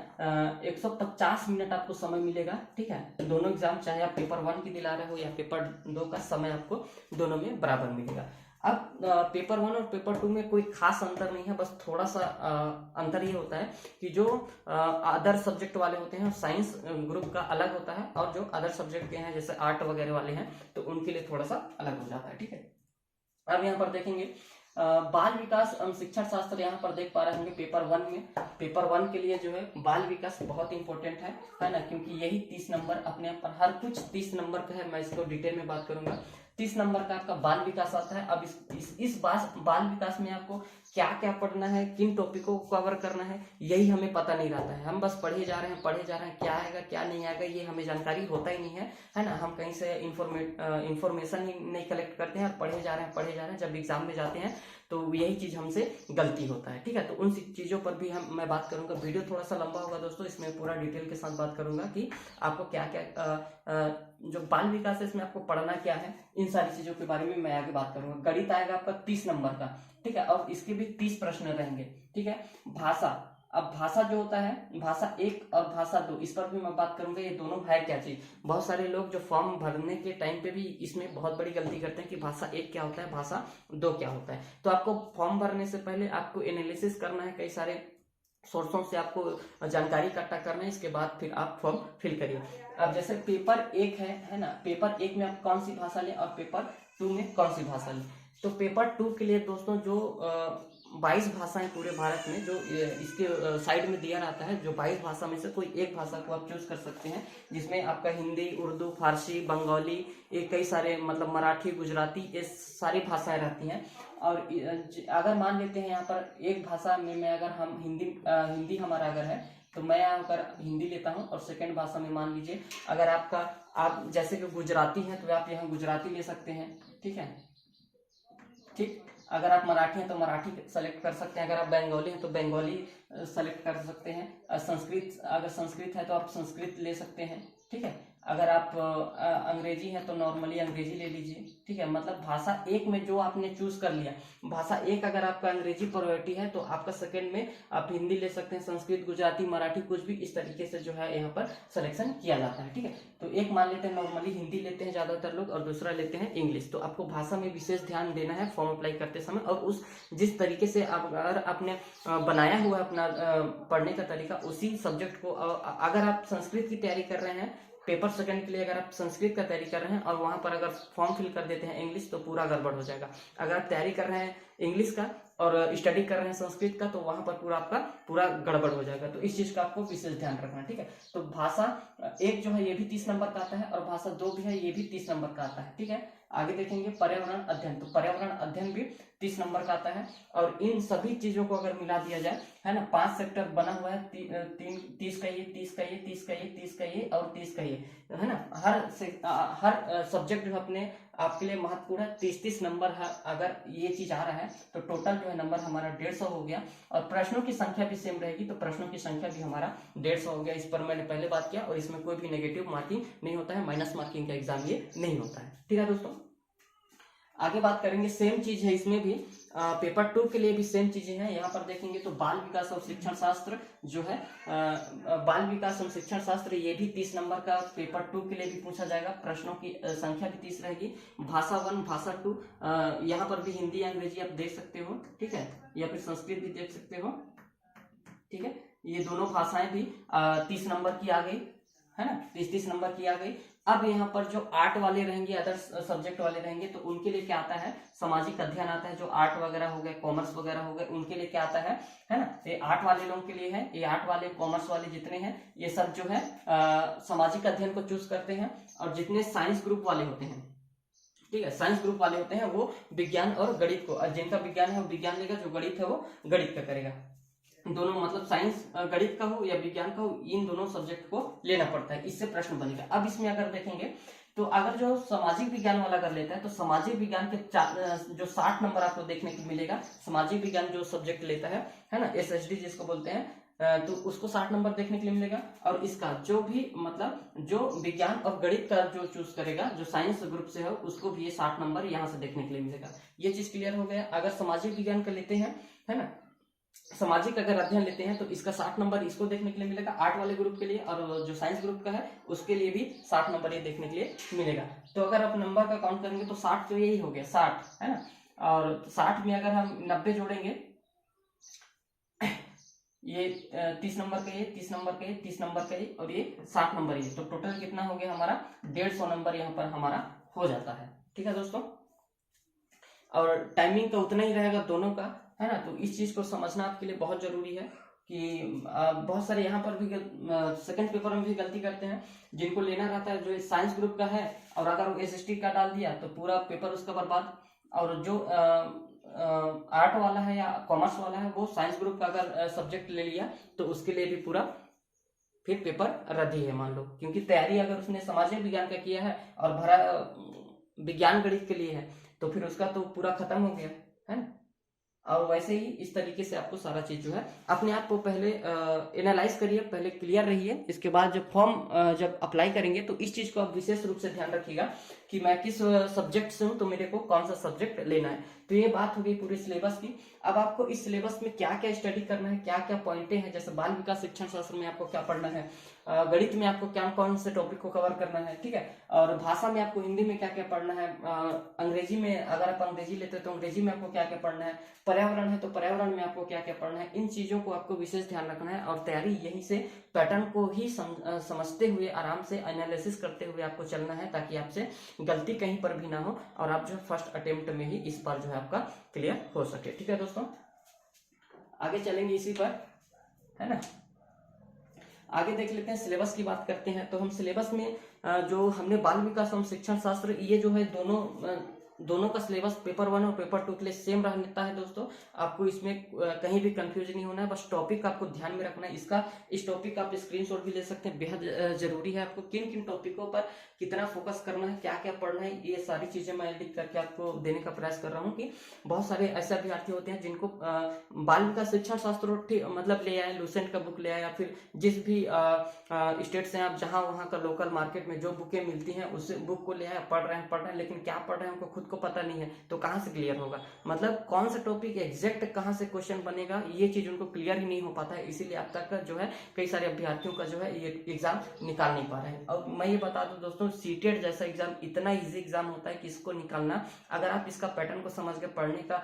150 मिनट आपको समय मिलेगा, ठीक है। दोनों एग्जाम, चाहे आप पेपर 1 की दिला रहे हो या पेपर 2 का, समय आपको दोनों में बराबर मिलेगा। अब पेपर 1 और पेपर 2 में कोई खास अंतर नहीं है, बस थोड़ा सा अंतर ये होता है कि जो अदर सब्जेक्ट वाले होते हैं, साइंस ग्रुप का अलग होता है, और जो अदर सब्जेक्ट के हैं जैसे आर्ट वगैरह वाले हैं, तो उनके लिए थोड़ा सा अलग हो जाता है, ठीक है। अब यहाँ पर देखेंगे बाल विकास एवं शिक्षण शास्त्र, यहाँ पर देख पा रहे होंगे पेपर 1 में, पेपर 1 के लिए जो है बाल विकास बहुत इंपॉर्टेंट है ना, क्योंकि यही 30 नंबर अपने आप पर, हर कुछ 30 नंबर का है। मैं इसको डिटेल में बात करूंगा। 30 नंबर का आपका बाल विकास आता है। अब इस बाल विकास में आपको क्या क्या पढ़ना है, किन टॉपिकों को कवर करना है, यही हमें पता नहीं रहता है। हम बस पढ़े जा रहे हैं, क्या आएगा क्या नहीं आएगा ये हमें जानकारी होता ही नहीं है ना। हम कहीं से इंफॉर्मेशन ही नहीं कलेक्ट करते हैं, और पढ़े जा रहे हैं, जब एग्जाम में जाते हैं तो यही चीज हमसे गलती होता है, ठीक है। तो उन चीजों पर भी मैं बात करूंगा। वीडियो थोड़ा सा लंबा होगा दोस्तों, इसमें पूरा डिटेल के साथ बात करूंगा कि आपको क्या क्या जो बाल विकास है इसमें आपको पढ़ना क्या है, इन सारी चीजों के बारे में मैं आगे बात करूंगा। गणित आएगा आपका 30 नंबर का, ठीक है, और इसके भी 30 प्रश्न रहेंगे, ठीक है। भाषा, अब भाषा जो होता है, भाषा 1 और भाषा 2, इस पर भी मैं बात करूंगा, ये दोनों है क्या चीज। बहुत सारे लोग जो फॉर्म भरने के टाइम पे भी इसमें बहुत बड़ी गलती करते हैं कि भाषा 1 क्या होता है, भाषा 2 क्या होता है। तो आपको फॉर्म भरने से पहले आपको एनालिसिस करना है, कई सारे सोर्सों से आपको जानकारी इकट्ठा करना है, इसके बाद फिर आप फॉर्म फिल करिए। अब जैसे पेपर 1 है ना, पेपर 1 में आप कौन सी भाषा लें, और पेपर 2 में कौन सी भाषा लें। तो पेपर 2 के लिए दोस्तों जो 22 भाषाएं पूरे भारत में जो इसके साइड में दिया रहता है, जो 22 भाषा में से कोई एक भाषा को आप चूज कर सकते हैं, जिसमें आपका हिंदी, उर्दू, फारसी, बंगाली, ये कई सारे मतलब मराठी, गुजराती, ये सारी भाषाएं रहती हैं। और अगर मान लेते हैं यहाँ पर एक भाषा में अगर हम हिंदी हमारा अगर है, तो मैं यहाँ अगर हिंदी लेता हूँ, और सेकंड भाषा में मान लीजिए अगर आप जैसे कि गुजराती हैं, तो आप यहाँ गुजराती ले सकते हैं, ठीक है, ठीक। अगर आप मराठी हैं तो मराठी सेलेक्ट कर सकते हैं, अगर आप बंगाली हैं तो बंगाली सेलेक्ट कर सकते हैं, संस्कृत अगर संस्कृत है तो आप संस्कृत ले सकते हैं, ठीक है। अगर आप अंग्रेजी है तो नॉर्मली अंग्रेजी ले लीजिए, ठीक है। मतलब भाषा एक में जो आपने चूज कर लिया, भाषा एक अगर आपका अंग्रेजी प्रायोरिटी है तो आपका सेकंड में आप हिंदी ले सकते हैं, संस्कृत, गुजराती, मराठी, कुछ भी इस तरीके से जो है यहाँ पर सिलेक्शन किया जाता है, ठीक है। तो एक मान लेते हैं नॉर्मली हिंदी लेते हैं ज्यादातर लोग, और दूसरा लेते हैं इंग्लिश। तो आपको भाषा में विशेष ध्यान देना है फॉर्म अप्लाई करते समय, और उस जिस तरीके से आप अगर आपने बनाया हुआ अपना पढ़ने का तरीका, उसी सब्जेक्ट को, अगर आप संस्कृत की तैयारी कर रहे हैं पेपर सेकंड के लिए, अगर आप संस्कृत का तैयारी कर रहे हैं और वहां पर अगर फॉर्म फिल कर देते हैं इंग्लिश, तो पूरा गड़बड़ हो जाएगा। अगर आप तैयारी कर रहे हैं इंग्लिश का और स्टडी कर रहे हैं संस्कृत का, तो वहां पर पूरा आपका पूरा गड़बड़ हो जाएगा। तो इस चीज का आपको विशेष ध्यान रखना है, ठीक है। तो भाषा एक जो है ये भी 30 नंबर का आता है, और भाषा 2 भी है, ये भी 30 नंबर का आता है, ठीक है। आगे देखेंगे पर्यावरण अध्ययन, तो पर्यावरण अध्ययन भी 30 नंबर का आता है। और इन सभी चीजों को अगर मिला दिया जाए, है ना, 5 सेक्टर बना हुआ है, 30 का ये, 30 का ये, 30 का ये, 30 का ये और 30 का ये, है ना। हर सब्जेक्ट जो अपने आपके लिए महत्वपूर्ण है, 30-30 नंबर है। अगर ये चीज आ रहा है तो टोटल जो है नंबर हमारा 150 हो गया, और प्रश्नों की संख्या भी सेम रहेगी, तो प्रश्नों की संख्या भी हमारा 150 हो गया। इस पर मैंने पहले बात किया, और इसमें कोई भी नेगेटिव मार्किंग नहीं होता है, माइनस मार्किंग का एग्जाम ये नहीं होता है, ठीक है दोस्तों। आगे बात करेंगे, सेम चीज है इसमें भी, पेपर 2 के लिए भी सेम चीजें हैं। यहाँ पर देखेंगे तो बाल विकास और शिक्षण शास्त्र जो है, बाल विकास और शिक्षण शास्त्र, ये भी 30 नंबर का पेपर 2 के लिए भी पूछा जाएगा। प्रश्नों की संख्या भी 30 रहेगी। भाषा 1, भाषा 2, यहाँ पर भी हिंदी अंग्रेजी आप देख सकते हो, ठीक है, या फिर संस्कृत भी देख सकते हो, ठीक है। ये दोनों भाषाएं भी 30 नंबर की आ गई, है ना, 30-30 नंबर की आ गई। अब यहाँ पर जो आर्ट वाले रहेंगे, अदर सब्जेक्ट वाले रहेंगे, तो उनके लिए क्या आता है, सामाजिक अध्ययन आता है। जो आर्ट वगैरह हो गए, कॉमर्स वगैरह हो गए, उनके लिए क्या आता है ना, ये आर्ट वाले लोगों के लिए है। ये आर्ट वाले, कॉमर्स वाले जितने हैं, ये सब जो है सामाजिक अध्ययन को चूज करते हैं। और जितने साइंस ग्रुप वाले होते हैं, ठीक है, साइंस ग्रुप वाले होते हैं, वो विज्ञान और गणित को, जिनका विज्ञान है वो विज्ञान लेगा, जो गणित है वो गणित का करेगा। दोनों, मतलब साइंस गणित का हो या विज्ञान का हो, इन दोनों सब्जेक्ट को लेना पड़ता है, इससे प्रश्न बनेगा। अब इसमें अगर देखेंगे तो अगर जो सामाजिक विज्ञान वाला कर लेता है, तो सामाजिक विज्ञान के जो 60 नंबर आपको देखने को मिलेगा। सामाजिक विज्ञान जो सब्जेक्ट लेता है ना, SHD जिसको बोलते हैं, तो उसको 60 नंबर देखने के लिए मिलेगा। और इसका जो भी, मतलब जो विज्ञान और गणित का जो चूज करेगा, जो साइंस ग्रुप से है, उसको भी ये 60 नंबर यहाँ से देखने के लिए मिलेगा। ये चीज क्लियर हो गया। अगर सामाजिक विज्ञान का लेते हैं, है ना, सामाजिक अगर अध्ययन लेते हैं, तो इसका 60 नंबर इसको देखने के लिए मिलेगा, आर्ट वाले ग्रुप के लिए। और जो साइंस ग्रुप का है उसके लिए भी 60 नंबर ये देखने के लिए मिलेगा। तो अगर आप नंबर का काउंट करेंगे तो 60 तो यही हो गया, 60, है ना। और 60 में अगर हम 90 जोड़ेंगे, ये 30 नंबर का ये, 30 नंबर का ये, 30 नंबर का ये, और ये 60 नंबर ये, तो टोटल कितना हो गया हमारा, 150 नंबर यहाँ पर हमारा हो जाता है, ठीक है दोस्तों। और टाइमिंग तो उतना ही रहेगा दोनों का, है ना। तो इस चीज को समझना आपके लिए बहुत जरूरी है कि बहुत सारे यहाँ पर भी सेकंड पेपर में भी गलती करते हैं, जिनको लेना रहता है जो साइंस ग्रुप का है, और अगर वो SST का डाल दिया तो पूरा पेपर उसका बर्बाद। और जो आर्ट वाला है या कॉमर्स वाला है, वो साइंस ग्रुप का अगर सब्जेक्ट ले लिया, तो उसके लिए भी पूरा फिर पेपर रद्द ही है, मान लो। क्योंकि तैयारी अगर उसने सामाजिक विज्ञान का किया है और भरा विज्ञान गणित के लिए है, तो फिर उसका तो पूरा खत्म हो गया, है ना। और वैसे ही इस तरीके से आपको सारा चीज जो है अपने आप को पहले एनालाइज करिए, पहले क्लियर रहिए। इसके बाद जब फॉर्म जब अप्लाई करेंगे, तो इस चीज को आप विशेष रूप से ध्यान रखिएगा कि मैं किस सब्जेक्ट से हूं, तो मेरे को कौन सा सब्जेक्ट लेना है। तो ये बात हो गई पूरे सिलेबस की। अब आपको इस सिलेबस में क्या क्या स्टडी करना है, क्या क्या पॉइंटें हैं, जैसे बाल विकास शिक्षण शास्त्र में आपको क्या पढ़ना है, गणित में आपको क्या कौन से टॉपिक को कवर करना है, ठीक है। और भाषा में आपको हिंदी में क्या क्या पढ़ना है, अंग्रेजी में अगर आप अंग्रेजी लेते हैं तो अंग्रेजी में आपको क्या क्या पढ़ना है, पर्यावरण है तो पर्यावरण में आपको क्या क्या पढ़ना है। इन चीजों को आपको विशेष ध्यान रखना है, और तैयारी यहीं से पैटर्न को ही समझते हुए, आराम से एनालिसिस करते हुए आपको चलना है, ताकि आपसे गलती कहीं पर भी ना हो, और आप जो फर्स्ट अटेम्प्ट में ही इस बार जो है आपका क्लियर हो सके, ठीक है दोस्तों। आगे चलेंगे इसी पर, है ना। आगे देख लेते हैं, सिलेबस की बात करते हैं। तो हम सिलेबस में जो हमने बाल विकास एवं शिक्षण शास्त्र, ये जो है दोनों दोनों का सिलेबस पेपर 1 और पेपर 2 के लिए सेम रहता है दोस्तों। आपको इसमें कहीं भी कंफ्यूज नहीं होना है, बस टॉपिक आपको ध्यान में रखना है। इस टॉपिक का आप स्क्रीनशॉट भी ले सकते हैं। बेहद जरूरी है आपको किन किन टॉपिकों पर कितना फोकस करना है, क्या क्या पढ़ना है, ये सारी चीजें मैं लिख करके आपको देने का प्रयास कर रहा हूँ। कि बहुत सारे ऐसे अभ्यर्थी होते हैं जिनको बाल विकास शिक्षण शास्त्र मतलब ले आए, लूसेंट का बुक ले आए, या फिर जिस भी स्टेट से आप जहाँ वहाँ का लोकल मार्केट में जो बुकें मिलती हैं उस बुक को ले आए, पढ़ रहे हैं, लेकिन क्या पढ़ रहे हैं उनको खुद को पता नहीं है, तो कहाँ से क्लियर होगा? मतलब कौन सा टॉपिक एग्जैक्ट कहाँ से क्वेश्चन बनेगा, ये चीज उनको क्लियर ही नहीं हो पाता है। इसीलिए अब तक जो है कई सारे अभ्यर्थियों का जो है ये एग्जाम निकाल नहीं पा रहे हैं। और मैं ये बता दूं दोस्तों, सीटेट जैसा एग्जाम इतना इजी एग्जाम होता है कि इसको निकालना, अगर आप इसका पैटर्न को समझ के पढ़ने का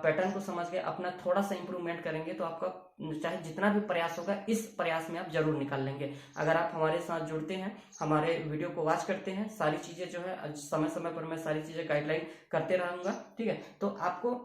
पैटर्न को समझ के अपना थोड़ा सा इंप्रूवमेंट करेंगे तो आपका चाहे जितना भी प्रयास होगा इस प्रयास में आप जरूर निकाल लेंगे। अगर आप हमारे साथ जुड़ते हैं, हमारे वीडियो को वॉच करते हैं, सारी चीजें जो है समय समय पर मैं सारी चीजें गाइडलाइन करते रहूंगा, ठीक है। तो आपको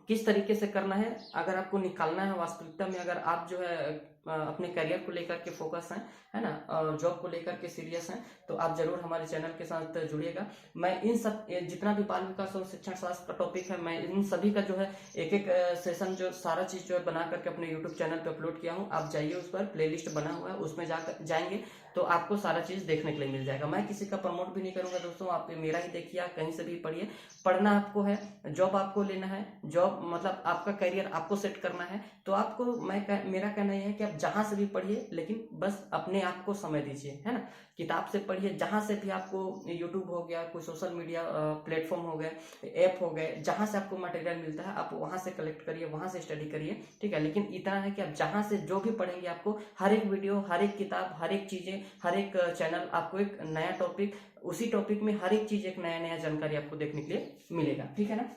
किस तरीके से करना है, अगर आपको निकालना है वास्तविकता में, अगर आप जो है अपने करियर को लेकर के फोकस हैं, है ना, और जॉब को लेकर के सीरियस हैं, तो आप जरूर हमारे चैनल के साथ जुड़िएगा। मैं इन सब जितना भी बाल विकास और शिक्षण शास्त्र का टॉपिक है, मैं इन सभी का जो है एक एक सेशन जो सारा चीज जो है बना करके अपने यूट्यूब चैनल पे अपलोड किया हूँ। आप जाइए, उस पर प्लेलिस्ट बना हुआ है, उसमें जाएंगे तो आपको सारा चीज देखने के लिए मिल जाएगा। मैं किसी का प्रमोट भी नहीं करूंगा दोस्तों, आप मेरा ही देखिए, कहीं से भी पढ़िए। पढ़ना आपको है, जॉब आपको लेना है, जॉब मतलब आपका करियर आपको सेट करना है, तो आपको मेरा कहना यह है कि आप जहां से भी पढ़िए, लेकिन बस अपने आप को समय दीजिए, है ना। किताब से पढ़िए, जहां से भी आपको, यूट्यूब हो गया, कोई सोशल मीडिया प्लेटफॉर्म हो गए, ऐप हो गए, जहां से आपको मटेरियल मिलता है आप वहां से कलेक्ट करिए, वहां से स्टडी करिए, ठीक है। लेकिन इतना है कि आप जहां से जो भी पढ़ेंगे, आपको हर एक वीडियो, हर एक किताब, हर एक चीजें, हर एक चैनल आपको एक नया टॉपिक, उसी टॉपिक में हर एक चीज एक नया नया जानकारी आपको देखने के लिए मिलेगा, ठीक है ना।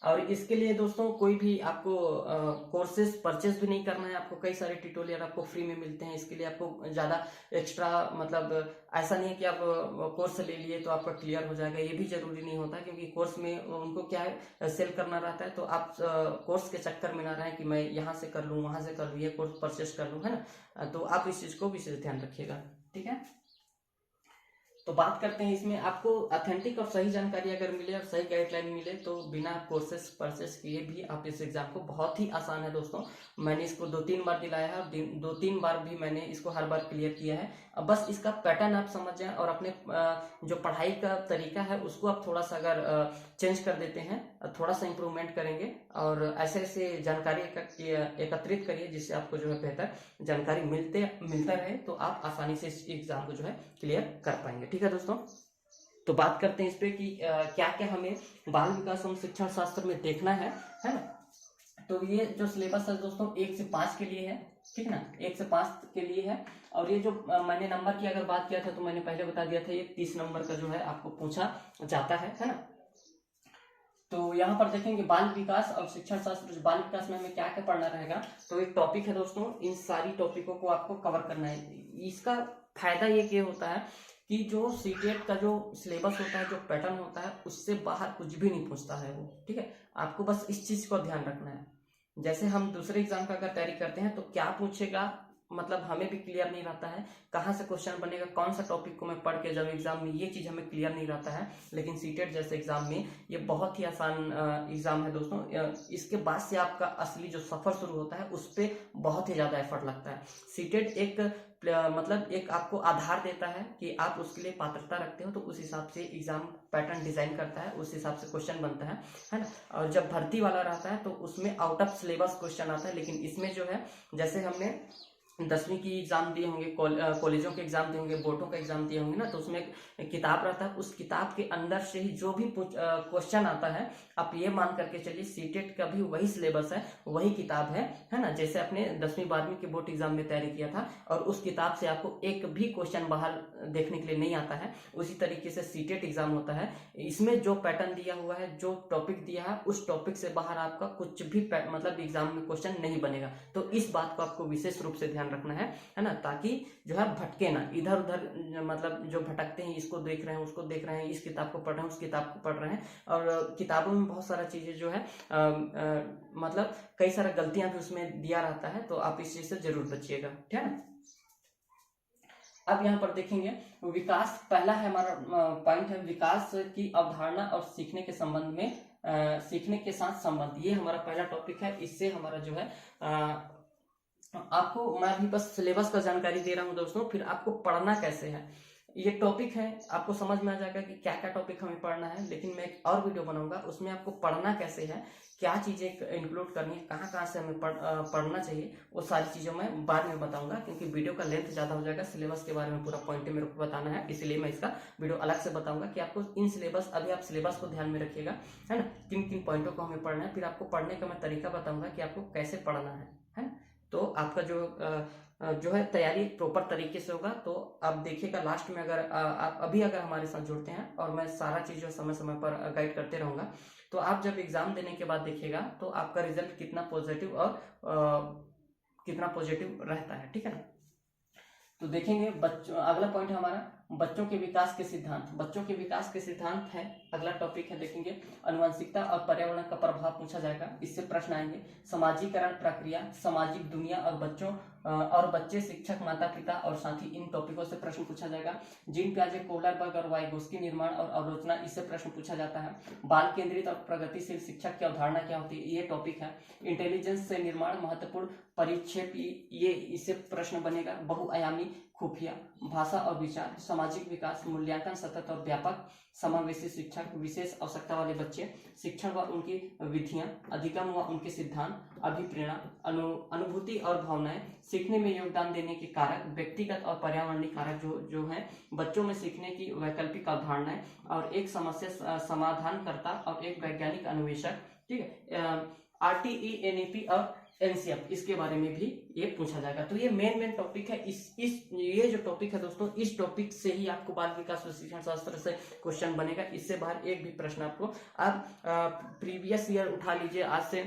और इसके लिए दोस्तों कोई भी आपको कोर्सेज परचेज भी नहीं करना है, आपको कई सारे ट्यूटोरियल आपको फ्री में मिलते हैं। इसके लिए आपको ज्यादा एक्स्ट्रा मतलब ऐसा नहीं है कि आप कोर्स ले लिए तो आपका क्लियर हो जाएगा, ये भी जरूरी नहीं होता, क्योंकि कोर्स में उनको क्या है, सेल करना रहता है। तो आप कोर्स के चक्कर में ना रहें कि मैं यहाँ से कर लूँ, वहां से कर लूँ, ये कोर्स परचेज कर लूँ, है ना। तो आप इस चीज को विशेष ध्यान रखिएगा, ठीक है। तो बात करते हैं इसमें, आपको ऑथेंटिक और सही जानकारी अगर मिले और सही गाइडलाइन मिले तो बिना कोर्सेस परचेस किए भी आप इस एग्जाम को, बहुत ही आसान है दोस्तों। मैंने इसको 2-3 बार दिलाया है और 2-3 बार भी मैंने इसको हर बार क्लियर किया है। अब बस इसका पैटर्न आप समझ जाएं और अपने जो पढ़ाई का तरीका है उसको आप थोड़ा सा अगर चेंज कर देते हैं, थोड़ा सा इंप्रूवमेंट करेंगे और ऐसे ऐसे जानकारी एकत्रित करिए जिससे आपको जो है बेहतर जानकारी मिलता रहे, तो आप आसानी से इस एग्जाम को जो है क्लियर कर पाएंगे, ठीक है दोस्तों। तो बात करते हैं इस पे कि क्या क्या हमें बाल विकास एवं शिक्षण शास्त्र में देखना है ना। तो ये जो सिलेबस है दोस्तों 1 से 5 के लिए है, ठीक ना, 1 से 5 के लिए है। और ये जो मैंने नंबर की अगर बात किया था तो मैंने पहले बता दिया था, ये 30 नंबर का जो है आपको पूछा जाता है ना। तो यहाँ पर देखेंगे बाल विकास और शिक्षण शास्त्र, बाल विकास में हमें क्या क्या पढ़ना रहेगा। तो एक टॉपिक है दोस्तों, इन सारी टॉपिकों को आपको कवर करना है। इसका फायदा ये होता है कि जो सीटेट का जो सिलेबस होता है, जो पैटर्न होता है, उससे बाहर कुछ भी नहीं पूछता है वो, ठीक है। आपको बस इस चीज को ध्यान रखना है। जैसे हम दूसरे एग्जाम का अगर तैयारी करते हैं तो क्या पूछेगा, मतलब हमें भी क्लियर नहीं रहता है, कहाँ से क्वेश्चन बनेगा, कौन सा टॉपिक को मैं पढ़ के जाऊँ एग्जाम में, ये चीज हमें क्लियर नहीं रहता है। लेकिन सीटेट जैसे एग्जाम में ये बहुत ही आसान एग्जाम है दोस्तों। इसके बाद से आपका असली जो सफर शुरू होता है उस पर बहुत ही ज्यादा एफर्ट लगता है। सीटेट एक मतलब एक आपको आधार देता है कि आप उसके लिए पात्रता रखते हो, तो उस हिसाब से एग्जाम पैटर्न डिजाइन करता है, उस हिसाब से क्वेश्चन बनता है ना। और जब भर्ती वाला रहता है तो उसमें आउट ऑफ सिलेबस क्वेश्चन आता है, लेकिन इसमें जो है, जैसे हमने 10वीं की एग्जाम दिए होंगे, कॉलेजों के एग्जाम दिए होंगे, बोर्डों का एग्जाम दिए होंगे ना, तो उसमें किताब रहता है, उस किताब के अंदर से ही जो भी क्वेश्चन आता है, आप ये मान करके चलिए सीटेट का भी वही सिलेबस है, वही किताब है ना। जैसे आपने 10वीं 12वीं के बोर्ड एग्जाम में तैयारी किया था और उस किताब से आपको एक भी क्वेश्चन बाहर देखने के लिए नहीं आता है, उसी तरीके से सीटेट एग्जाम होता है। इसमें जो पैटर्न दिया हुआ है, जो टॉपिक दिया है, उस टॉपिक से बाहर आपका कुछ भी मतलब एग्जाम में क्वेश्चन नहीं बनेगा। तो इस बात को आपको विशेष रूप से ध्यान रखना है ना, ताकि जो है भटके ना इधर उधर, मतलब जो भटकते हैं, इसको देख रहे हैं, उसको देख रहे हैं, इस किताब को पढ़ रहे हैं, उस किताब को पढ़ रहे हैं, और किताबों में बहुत सारा चीजें जो है मतलब कई सारा गलतियां भी उसमें दिया रहता है, तो आप इस चीज से जरूर बचिएगा, ठीक है ना। अब यहाँ पर देखेंगे विकास, पहला है हमारा पॉइंट है विकास की अवधारणा और सीखने के संबंध में, सीखने के साथ संबंध, ये हमारा पहला टॉपिक है। इससे हमारा जो है आपको मैं अभी बस सिलेबस का जानकारी दे रहा हूँ दोस्तों, फिर आपको पढ़ना कैसे है ये टॉपिक है, आपको समझ में आ जाएगा कि क्या क्या टॉपिक हमें पढ़ना है। लेकिन मैं एक और वीडियो बनाऊंगा उसमें आपको पढ़ना कैसे है, क्या चीजें इंक्लूड करनी है, कहाँ कहाँ से हमें पढ़ना चाहिए, वो सारी चीजों में बाद में बताऊंगा, क्योंकि वीडियो का लेंथ ज्यादा हो जाएगा। सिलेबस के बारे में पूरा पॉइंट मेरे को बताना है, इसलिए मैं इसका वीडियो अलग से बताऊंगा कि आपको इन सिलेबस, अभी आप सिलेबस को ध्यान में रखिएगा, है ना, किन किन पॉइंटों को हमें पढ़ना है, फिर आपको पढ़ने का मैं तरीका बताऊंगा कि आपको कैसे पढ़ना है ना। तो आपका जो है तैयारी प्रॉपर तरीके से होगा। तो आप देखिएगा लास्ट में, अगर आप अभी अगर हमारे साथ जुड़ते हैं और मैं सारा चीज जो समय समय पर गाइड करते रहूंगा, तो आप जब एग्जाम देने के बाद देखिएगा तो आपका रिजल्ट कितना पॉजिटिव और कितना पॉजिटिव रहता है, ठीक है ना। तो देखेंगे बच्चों, अगला पॉइंट है हमारा बच्चों के विकास के सिद्धांत। बच्चों के विकास के सिद्धांत है अगला टॉपिक है। देखेंगे अनुवंशिकता और पर्यावरण का प्रभाव पूछा जाएगा, इससे प्रश्न आएंगे। समाजीकरण प्रक्रिया, सामाजिक दुनिया और बच्चों और बच्चे, शिक्षक, माता पिता और साथी, इन टॉपिकों से प्रश्न पूछा जाएगा। जीन पियाजे, कोहलरबर्ग और वाइगोस्की निर्माण और अवलोकना, इससे प्रश्न पूछा जाता है। बाल केंद्रित और प्रगतिशील शिक्षक की अवधारणा क्या होती है, ये टॉपिक है। इंटेलिजेंस से निर्माण, महत्वपूर्ण परिक्षेप, ये इससे प्रश्न बनेगा। बहुआयामी, खुफिया, भाषा और विचार, सामाजिक विकास, मूल्यांकन, सतत और व्यापक, समावेशी शिक्षक, विशेष आवश्यकता वाले बच्चे, शिक्षण व उनकी विधियां, अधिगम व उनके सिद्धांत, अभिप्रेरणा, अनुभूति और भावनाएं, सीखने में योगदान देने के कारक, व्यक्तिगत और पर्यावरणीय कारक जो है, बच्चों में सीखने की वैकल्पिक अवधारणाएं, और एक समस्या समाधानकर्ता और एक वैज्ञानिक अन्वेषक, ठीक है। RTE, NEP और NCF, इसके बारे में भी ये पूछा जाएगा। तो ये मेन टॉपिक है। ये जो टॉपिक है दोस्तों, इस टॉपिक से ही आपको बाल विकास व शिक्षण शास्त्र से क्वेश्चन बनेगा। इससे बाहर एक भी प्रश्न आपको, आप प्रीवियस ईयर उठा लीजिए, आज से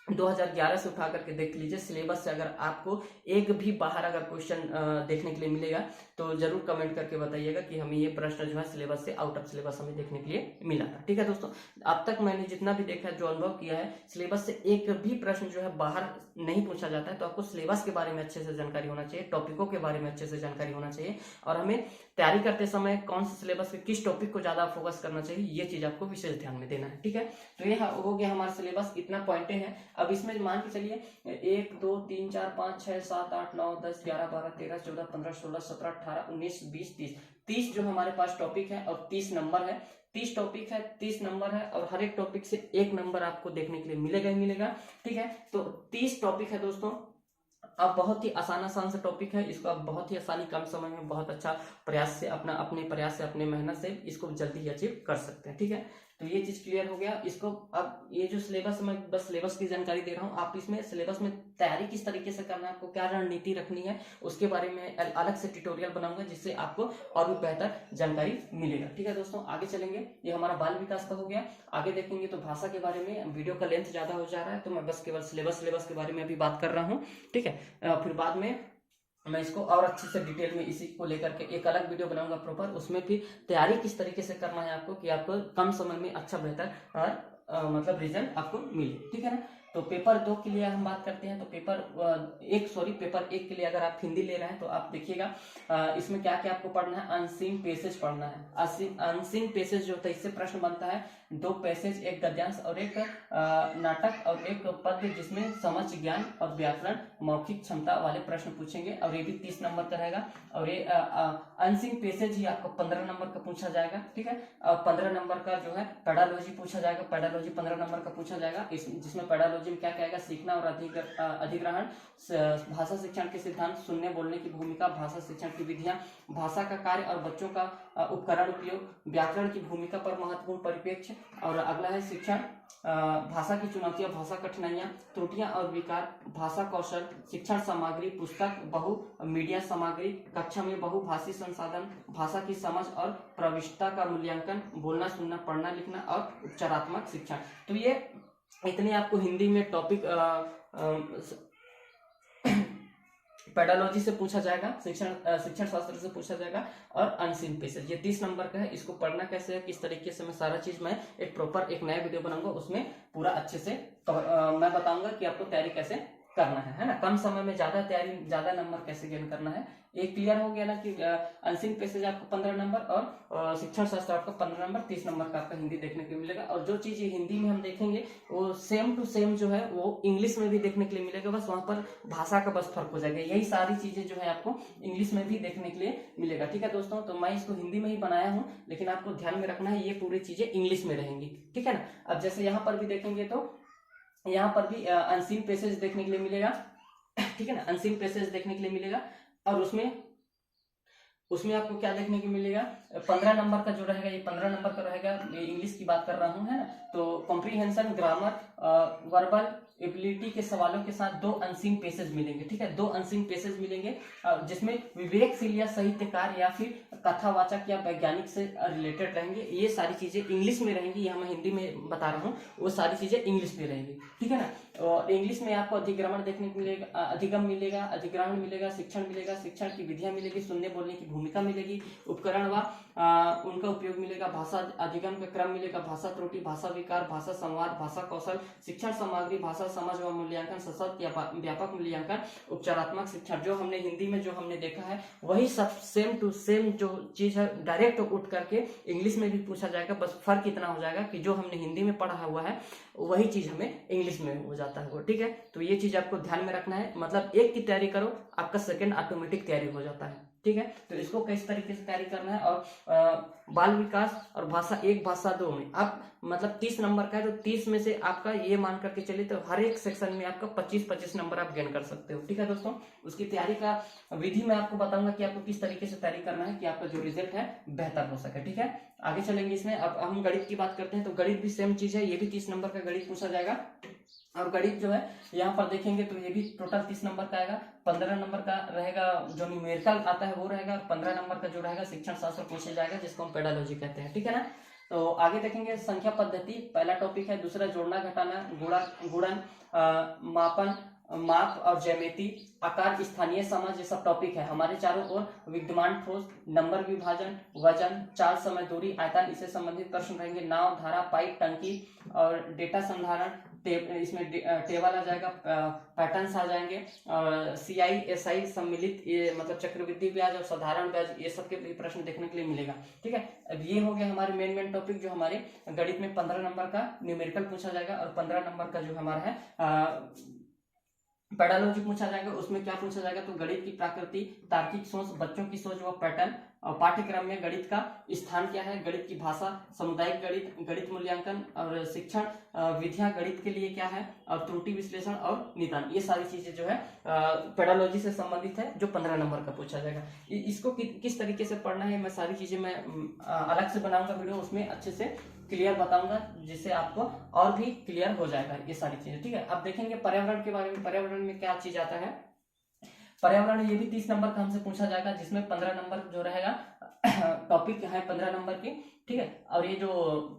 2011 से उठा करके देख लीजिए सिलेबस से, अगर आपको एक भी बाहर अगर क्वेश्चन देखने के लिए मिलेगा तो जरूर कमेंट करके बताइएगा कि हमें ये प्रश्न जो है सिलेबस से, आउट ऑफ सिलेबस हमें देखने के लिए मिला था, ठीक है दोस्तों। अब तक मैंने जितना भी देखा, जो अनुभव किया है, सिलेबस से एक भी प्रश्न जो है बाहर नहीं पूछा जाता है। तो आपको सिलेबस के बारे में अच्छे से जानकारी होना चाहिए, टॉपिकों के बारे में अच्छे से जानकारी होना चाहिए, और हमें तैयारी करते समय कौन से सिलेबस के किस टॉपिक को ज्यादा फोकस करना चाहिए, ये चीज आपको विशेष ध्यान में देना है, ठीक है। तो ये हो गया हमारा सिलेबस, इतना पॉइंटे हैं। अब इसमें मान के चलिए 1 2 3 4 5 6 7 8 9 10 11 12 13 14 15 16 17 18 19 20 30 जो हमारे पास टॉपिक है, और 30 नंबर है। 30 टॉपिक है, 30 नंबर है, और हर एक टॉपिक से 1 नंबर आपको देखने के लिए मिलेगा ही मिलेगा, ठीक है। तो 30 टॉपिक है दोस्तों। अब बहुत ही आसान से टॉपिक है, इसको आप बहुत ही आसानी, कम समय में, बहुत अच्छा प्रयास से, अपने प्रयास से, अपने मेहनत से इसको जल्दी ही अचीव कर सकते हैं, ठीक है। तो ये चीज क्लियर हो गया। इसको अब ये जो सिलेबस, मैं बस सिलेबस की जानकारी दे रहा हूँ, आप इसमें सिलेबस में तैयारी किस तरीके से करना है, आपको क्या रणनीति रखनी है, उसके बारे में अलग से ट्यूटोरियल बनाऊंगा, जिससे आपको और भी बेहतर जानकारी मिलेगा, ठीक है दोस्तों। आगे चलेंगे, ये हमारा बाल विकास का हो गया। आगे देखेंगे तो भाषा के बारे में, वीडियो का लेंथ ज्यादा हो जा रहा है, तो मैं बस केवल सिलेबस के बारे में अभी बात कर रहा हूँ, ठीक है। फिर बाद में मैं इसको और अच्छे से डिटेल में इसी को लेकर के एक अलग वीडियो बनाऊंगा प्रॉपर, उसमें भी तैयारी किस तरीके से करना है आपको, कि आपको कम समय में अच्छा बेहतर मतलब रिजल्ट आपको मिले, ठीक है ना। तो पेपर 2 के लिए हम बात करते हैं, तो पेपर 1 के लिए अगर आप हिंदी ले रहे हैं तो आप देखिएगा इसमें क्या क्या आपको पढ़ना है। अनसीन पैसेज पढ़ना है। अनसीन पैसेज जो होता है, इससे प्रश्न बनता है 2 पैसेज, एक गद्यांश और एक नाटक और एक पद्य, जिसमें समझ, ज्ञान और व्याकरण, मौखिक क्षमता वाले प्रश्न पूछेंगे, और ये भी 30 नंबर का रहेगा। और ये अनसीन पैसेज ही आपको 15 नंबर का पूछा जाएगा, ठीक है। और 15 नंबर का जो है पेडालॉजी पूछा जाएगा, पेडालॉजी 15 नंबर का पूछा जाएगा। जिसमें पेडालॉजी में क्या कहेगा, सीखना और अधिग्रहण, भाषा शिक्षण के सिद्धांत, सुनने बोलने की भूमिका, भाषा शिक्षण की विधियां, भाषा का कार्य और बच्चों का उपकरण उपयोग, व्याकरण की भूमिका पर महत्वपूर्ण परिप्रेक्ष्य, और अगला है शिक्षण, भाषा की चुनौतियां, भाषा कठिनाइयां, त्रुटियां और विकार, भाषा कौशल, शिक्षण सामग्री, पुस्तक, बहु मीडिया सामग्री, कक्षा में बहुभाषी संसाधन, भाषा की समझ और प्रविष्टता का मूल्यांकन, बोलना सुनना पढ़ना लिखना और उपचारात्मक शिक्षण। तो ये इतने आपको हिंदी में टॉपिक पेडालॉजी से पूछा जाएगा, शिक्षण शास्त्र से पूछा जाएगा, और अनसीन पैसेज, ये 30 नंबर का है। इसको पढ़ना कैसे है, किस तरीके से, मैं सारा चीज मैं एक प्रॉपर एक नया वीडियो बनाऊंगा, उसमें पूरा अच्छे से मैं बताऊंगा कि आपको तैयारी कैसे करना है ना, कम समय में ज्यादा तैयारी, ज्यादा नंबर कैसे गेन करना है। एक क्लियर हो गया ना कि अनसीन पैसेज आपको 15 नंबर और शिक्षण शास्त्र आपका 15 नंबर, 30 नंबर का आपका हिंदी देखने को मिलेगा। और जो चीज हिंदी में हम देखेंगे वो सेम टू सेम जो है वो इंग्लिश में भी देखने के लिए मिलेगा, बस वहां पर भाषा का बस फर्क हो जाएगा। यही सारी चीजें जो है आपको इंग्लिश में भी देखने के लिए मिलेगा। ठीक है दोस्तों, तो मैं इसको हिंदी में ही बनाया हूँ, लेकिन आपको ध्यान में रखना है ये पूरी चीजें इंग्लिश में रहेंगी। ठीक है ना। अब जैसे यहाँ पर भी देखेंगे तो यहाँ पर भी अनसीन पैसेज देखने के लिए मिलेगा। ठीक है ना, अनसीन पैसेज देखने के लिए मिलेगा। और उसमें आपको क्या देखने को मिलेगा, 15 नंबर का जो रहेगा, ये 15 नंबर का रहेगा। इंग्लिश की बात कर रहा हूँ, है ना। तो कॉम्प्रीहेंशन, ग्रामर, वर्बल एबिलिटी के सवालों के साथ 2 अनसीन पेसेज मिलेंगे। ठीक है, 2 अनसीन पेसेज मिलेंगे जिसमें विवेकशील या साहित्यकार या फिर कथावाचक या वैज्ञानिक से रिलेटेड रहेंगे। ये सारी चीजें इंग्लिश में रहेंगी, यहाँ मैं हिंदी में बता रहा हूँ, वो सारी चीजें इंग्लिश में रहेंगी। ठीक है ना। और इंग्लिश में आपको अधिग्रहण देखने को मिलेगा, अधिगम मिलेगा, अधिग्रहण मिलेगा, शिक्षण मिलेगा, शिक्षण की विधियां मिलेगी, सुनने बोलने की भूमिका मिलेगी, उपकरण व उनका उपयोग मिलेगा, भाषा अधिगम का क्रम मिलेगा, भाषा त्रुटि, भाषा विकार, भाषा संवाद, भाषा कौशल, शिक्षण सामग्री, भाषा समझ व मूल्यांकन, सशक्त या व्यापक मूल्यांकन, उपचारात्मक शिक्षण। जो हमने हिंदी में जो हमने देखा है वही सब सेम टू सेम जो चीज है डायरेक्ट उठ करके इंग्लिश में भी पूछा जाएगा। बस फर्क इतना हो जाएगा कि जो हमने हिंदी में पढ़ा हुआ है वही चीज हमें इंग्लिश में हो जाता है वो। ठीक है, तो ये चीज आपको ध्यान में रखना है, मतलब एक की तैयारी करो, आपका सेकंड ऑटोमेटिक तैयारी हो जाता है। ठीक है, तो इसको किस तरीके से तैयारी करना है। और बाल विकास और भाषा 1 भाषा 2 में आप मतलब 30 नंबर का है, तो 30 में से आपका ये मान करके चलिए तो हर एक सेक्शन में आपका 25-25 नंबर आप गेन कर सकते हो। ठीक है दोस्तों, उसकी तैयारी का विधि मैं आपको बताऊंगा कि आपको किस तरीके से तैयारी करना है कि आपका जो रिजल्ट है बेहतर हो सके। ठीक है, आगे चलेंगे इसमें। अब हम गणित की बात करते हैं, तो गणित भी सेम चीज है, ये भी 30 नंबर का गणित पूछा जाएगा। और गणित जो है यहाँ पर देखेंगे तो ये भी टोटल 30 नंबर का आएगा। 15 नंबर का रहेगा जो न्यूमेरिकल आता है वो रहेगा, 15 नंबर का जो रहेगा शिक्षण शास्त्र पूछा जाएगा, जिसको हम पेडालॉजी कहते हैं। ठीक है ना। तो आगे देखेंगे संख्या पद्धति, पहला टॉपिक है। दूसरा जोड़ना घटाना, गुणन, मापन, माप और ज्यामिति, आकार, स्थानीय समझ, ये सब टॉपिक है हमारे चारों ओर। विद्यमान ठोस, नंबर विभाजन, वजन, चाल, समय, दूरी, आयतन, इससे संबंधित प्रश्न रहेंगे। नाव, धारा, पाइप, टंकी और डेटा संधारण, इसमें टेबल आ जाएगा, पैटर्न्स आ जाएंगे, और CI SI सम्मिलित, ये मतलब चक्रवृद्धि ब्याज और साधारण ब्याज, ये सब के भी प्रश्न देखने के लिए मिलेगा। ठीक है, अब ये हो गया हमारे मेन टॉपिक जो हमारे गणित में 15 नंबर का न्यूमेरिकल पूछा जाएगा। और 15 नंबर का जो हमारा है पेडालॉजी पूछा जाएगा। उसमें क्या पूछा जाएगा, तो गणित की प्रकृति, तार्किक सोच, बच्चों की सोच व पैटर्न, और पाठ्यक्रम में गणित का स्थान क्या है, गणित की भाषा, सामुदायिक गणित, गणित मूल्यांकन और शिक्षण विधियां गणित के लिए क्या है, और त्रुटि विश्लेषण और निदान, ये सारी चीजें जो है पेडालॉजी से संबंधित है, जो 15 नंबर का पूछा जाएगा। इसको किस तरीके से पढ़ना है, मैं सारी चीजें मैं अलग से बनाऊंगा वीडियो, उसमें अच्छे से क्लियर बताऊंगा, जिससे आपको और भी क्लियर हो जाएगा ये सारी चीजें। ठीक है, अब देखेंगे पर्यावरण के बारे में। पर्यावरण में क्या चीज आता है, पर्यावरण ये भी 30 नंबर का हमसे पूछा जाएगा, जिसमें 15 नंबर जो रहेगा टॉपिक है 15 नंबर की। ठीक है, और ये जो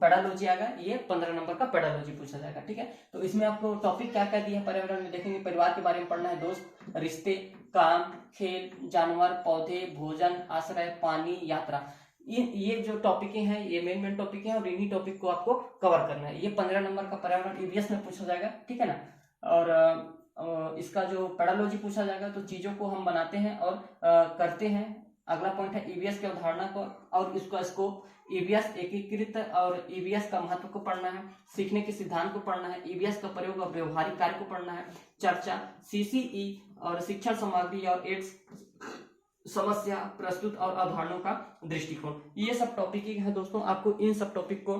पेडालॉजी आएगा ये 15 नंबर का पेडालॉजी पूछा जाएगा। ठीक है, तो इसमें आपको टॉपिक क्या क्या दिया है पर्यावरण में देखेंगे। परिवार के बारे में पढ़ना है, दोस्त, रिश्ते, काम, खेल, जानवर, पौधे, भोजन, आश्रय, पानी, यात्रा, ये जो टॉपिक हैं ये मेन टॉपिक हैं, और इन्हीं टॉपिक को आपको कवर करना है। ये 15 नंबर का पर्यावरण EVS में पूछा जाएगा। ठीक है ना। और इसका जो पेडालॉजी पूछा जाएगा, तो चीजों को हम बनाते हैं और करते हैं। अगला पॉइंट है EVS की अवधारणा को और इसका स्कोप, EVS एकीकृत और EVS का महत्व को पढ़ना है, सीखने के सिद्धांत को पढ़ना है, EVS का प्रयोग और व्यवहारिक कार्य को पढ़ना है, चर्चा, CCE और शिक्षण सामग्री और एड्स, समस्या प्रस्तुत और अवधारणाओं का दृष्टिकोण, ये सब टॉपिक है दोस्तों। आपको इन सब टॉपिक को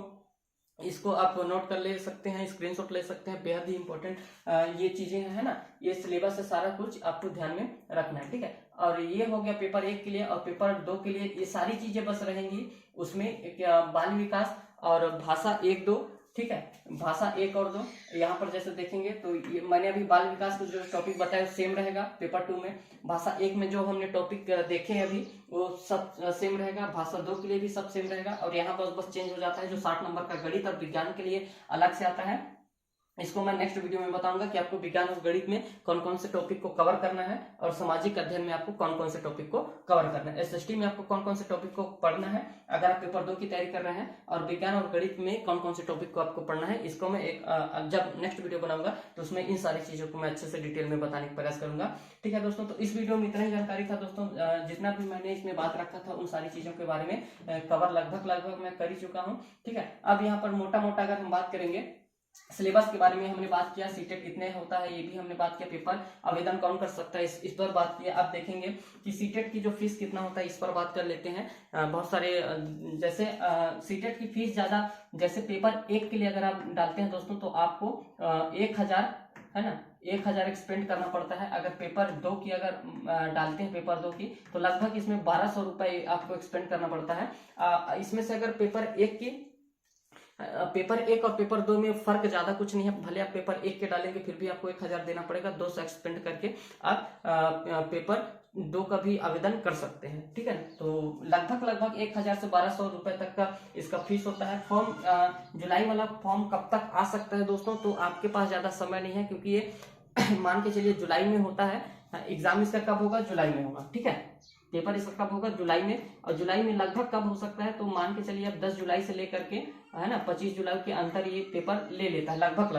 इसको आप नोट कर ले सकते हैं, स्क्रीनशॉट ले सकते हैं, बेहद ही इंपॉर्टेंट ये चीजें है ना, ये सिलेबस से सारा कुछ आपको ध्यान में रखना है। ठीक है, और ये हो गया पेपर 1 के लिए। और पेपर 2 के लिए ये सारी चीजें बस रहेंगी, उसमें बाल विकास और भाषा 1-2। ठीक है, भाषा 1 और 2 यहाँ पर जैसे देखेंगे तो ये मैंने अभी बाल विकास को जो टॉपिक बताया सेम रहेगा पेपर 2 में। भाषा 1 में जो हमने टॉपिक देखे हैं अभी वो सब सेम रहेगा, भाषा 2 के लिए भी सब सेम रहेगा। और यहाँ बस चेंज हो जाता है, जो 60 नंबर का गणित और विज्ञान के लिए अलग से आता है, इसको मैं नेक्स्ट वीडियो में बताऊंगा कि आपको विज्ञान और गणित में कौन कौन से टॉपिक को कवर करना है और सामाजिक अध्ययन में आपको कौन कौन से टॉपिक को कवर करना है, एसएसटी में आपको कौन कौन से टॉपिक को पढ़ना है अगर आप पेपर 2 की तैयारी कर रहे हैं, और विज्ञान और गणित में कौन कौन से टॉपिक को आपको पढ़ना है। इसको मैं एक जब नेक्स्ट वीडियो बनाऊंगा तो उसमें इन सारी चीजों को मैं अच्छे से डिटेल में बताने का प्रयास करूंगा। ठीक है दोस्तों, तो इस वीडियो में इतना ही जानकारी था दोस्तों। जितना भी मैंने इसमें बात रखा था उन सारी चीजों के बारे में कवर लगभग मैं कर ही चुका हूँ। ठीक है, अब यहाँ पर मोटा मोटा अगर हम बात करेंगे सिलेबस के बारे में हमने बात किया, सीटेट कितने होता है ये भी हमने बात किया, पेपर आवेदन कौन कर सकता है इस पर बात किया। अब देखेंगे कि सीटेट की जो फीस कितना होता है इस पर बात कर लेते हैं। बहुत सारे जैसे सीटेट की फीस ज्यादा, जैसे पेपर 1 के लिए अगर आप डालते हैं दोस्तों तो आपको 1000 है ना 1000 एक्सपेंड करना पड़ता है। अगर पेपर 2 की अगर डालते हैं पेपर 2 की तो लगभग इसमें 1200 रुपए आपको एक्सपेंड करना पड़ता है। इसमें से अगर पेपर 1 और पेपर 2 में फर्क ज्यादा कुछ नहीं है, भले आप पेपर 1 के डालेंगे फिर भी आपको 1000 देना पड़ेगा, 200 एक्सपेंड करके आप पेपर 2 का भी आवेदन कर सकते हैं। ठीक है, तो लगभग 1000 से 1200 रुपए तक का इसका फीस होता है। फॉर्म जुलाई वाला फॉर्म कब तक आ सकता है दोस्तों, तो आपके पास ज्यादा समय नहीं है क्योंकि ये मान के चलिए जुलाई में होता है एग्जाम, इसका कब होगा जुलाई में होगा। ठीक है, पेपर इसका कब होगा जुलाई में, और जुलाई में लगभग कब हो सकता है तो मान के चलिए अब 10 जुलाई से लेकर के है ना 25 जुलाई के अंतर ये पेपर ले लेता है लगभग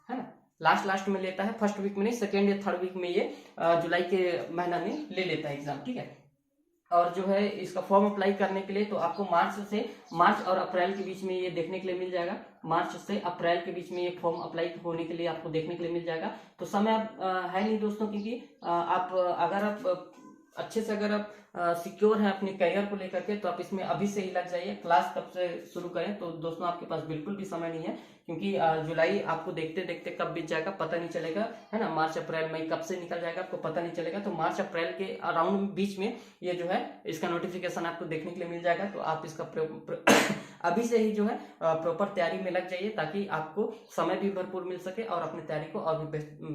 है ना, लास्ट में लेता है, फर्स्ट वीक में नहीं, सेकेंड या थर्ड वीक में ये जुलाई के महीना में ले लेता है एग्जाम। ठीक है, और जो है इसका फॉर्म अप्लाई करने के लिए तो आपको मार्च और अप्रैल के बीच में ये देखने के लिए मिल जाएगा। मार्च से अप्रैल के बीच में ये फॉर्म अप्लाई होने के लिए आपको देखने के लिए मिल जाएगा। तो समय है नहीं दोस्तों, क्योंकि आप अगर आप अच्छे से अगर आप सिक्योर हैं अपने करियर को लेकर के तो आप इसमें अभी से ही लग जाइए। क्लास कब से शुरू करें तो दोस्तों आपके पास बिल्कुल भी समय नहीं है, क्योंकि जुलाई आपको देखते देखते कब बीत जाएगा पता नहीं चलेगा, है ना। मार्च अप्रैल मई कब से निकल जाएगा आपको पता नहीं चलेगा। तो मार्च अप्रैल के अराउंड बीच में ये जो है इसका नोटिफिकेशन आपको देखने के लिए मिल जाएगा। तो आप इसका अभी से ही जो है प्रॉपर तैयारी में लग जाइए ताकि आपको समय भी भरपूर मिल सके और अपनी तैयारी को और भी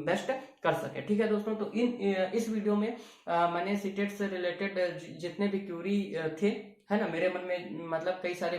बेस्ट कर सके। ठीक है दोस्तों, तो इस वीडियो में मैंने सीटेट से रिलेटेड जितने भी क्यूरी थे है ना मेरे मन में, मतलब कई सारे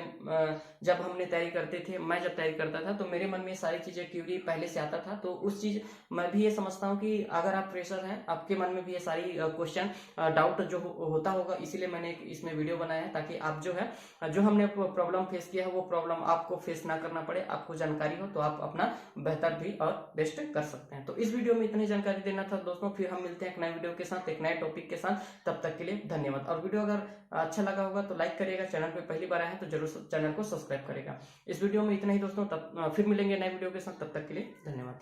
जब हमने तैयारी करते थे, मैं जब तैयारी करता था तो मेरे मन में सारी चीजें क्यूरी पहले से आता था। तो उस चीज मैं भी ये समझता हूँ कि अगर आप फ्रेशर हैं आपके मन में भी ये सारी क्वेश्चन डाउट जो होता होगा, इसीलिए मैंने इसमें वीडियो बनाया है ताकि आप जो है जो हमने प्रॉब्लम फेस किया है वो प्रॉब्लम आपको फेस ना करना पड़े, आपको जानकारी हो तो आप अपना बेहतर भी और बेस्ट कर सकते हैं। तो इस वीडियो में इतनी जानकारी देना था दोस्तों, फिर हम मिलते हैं एक नए वीडियो के साथ एक नए टॉपिक के साथ। तब तक के लिए धन्यवाद। और वीडियो अगर अच्छा लगा होगा तो लाइक करिएगा, चैनल पे पहली बार आए हैं तो जरूर चैनल को सब्सक्राइब करेगा। इस वीडियो में इतना ही दोस्तों, तब फिर मिलेंगे नए वीडियो के साथ, तब तक के लिए धन्यवाद।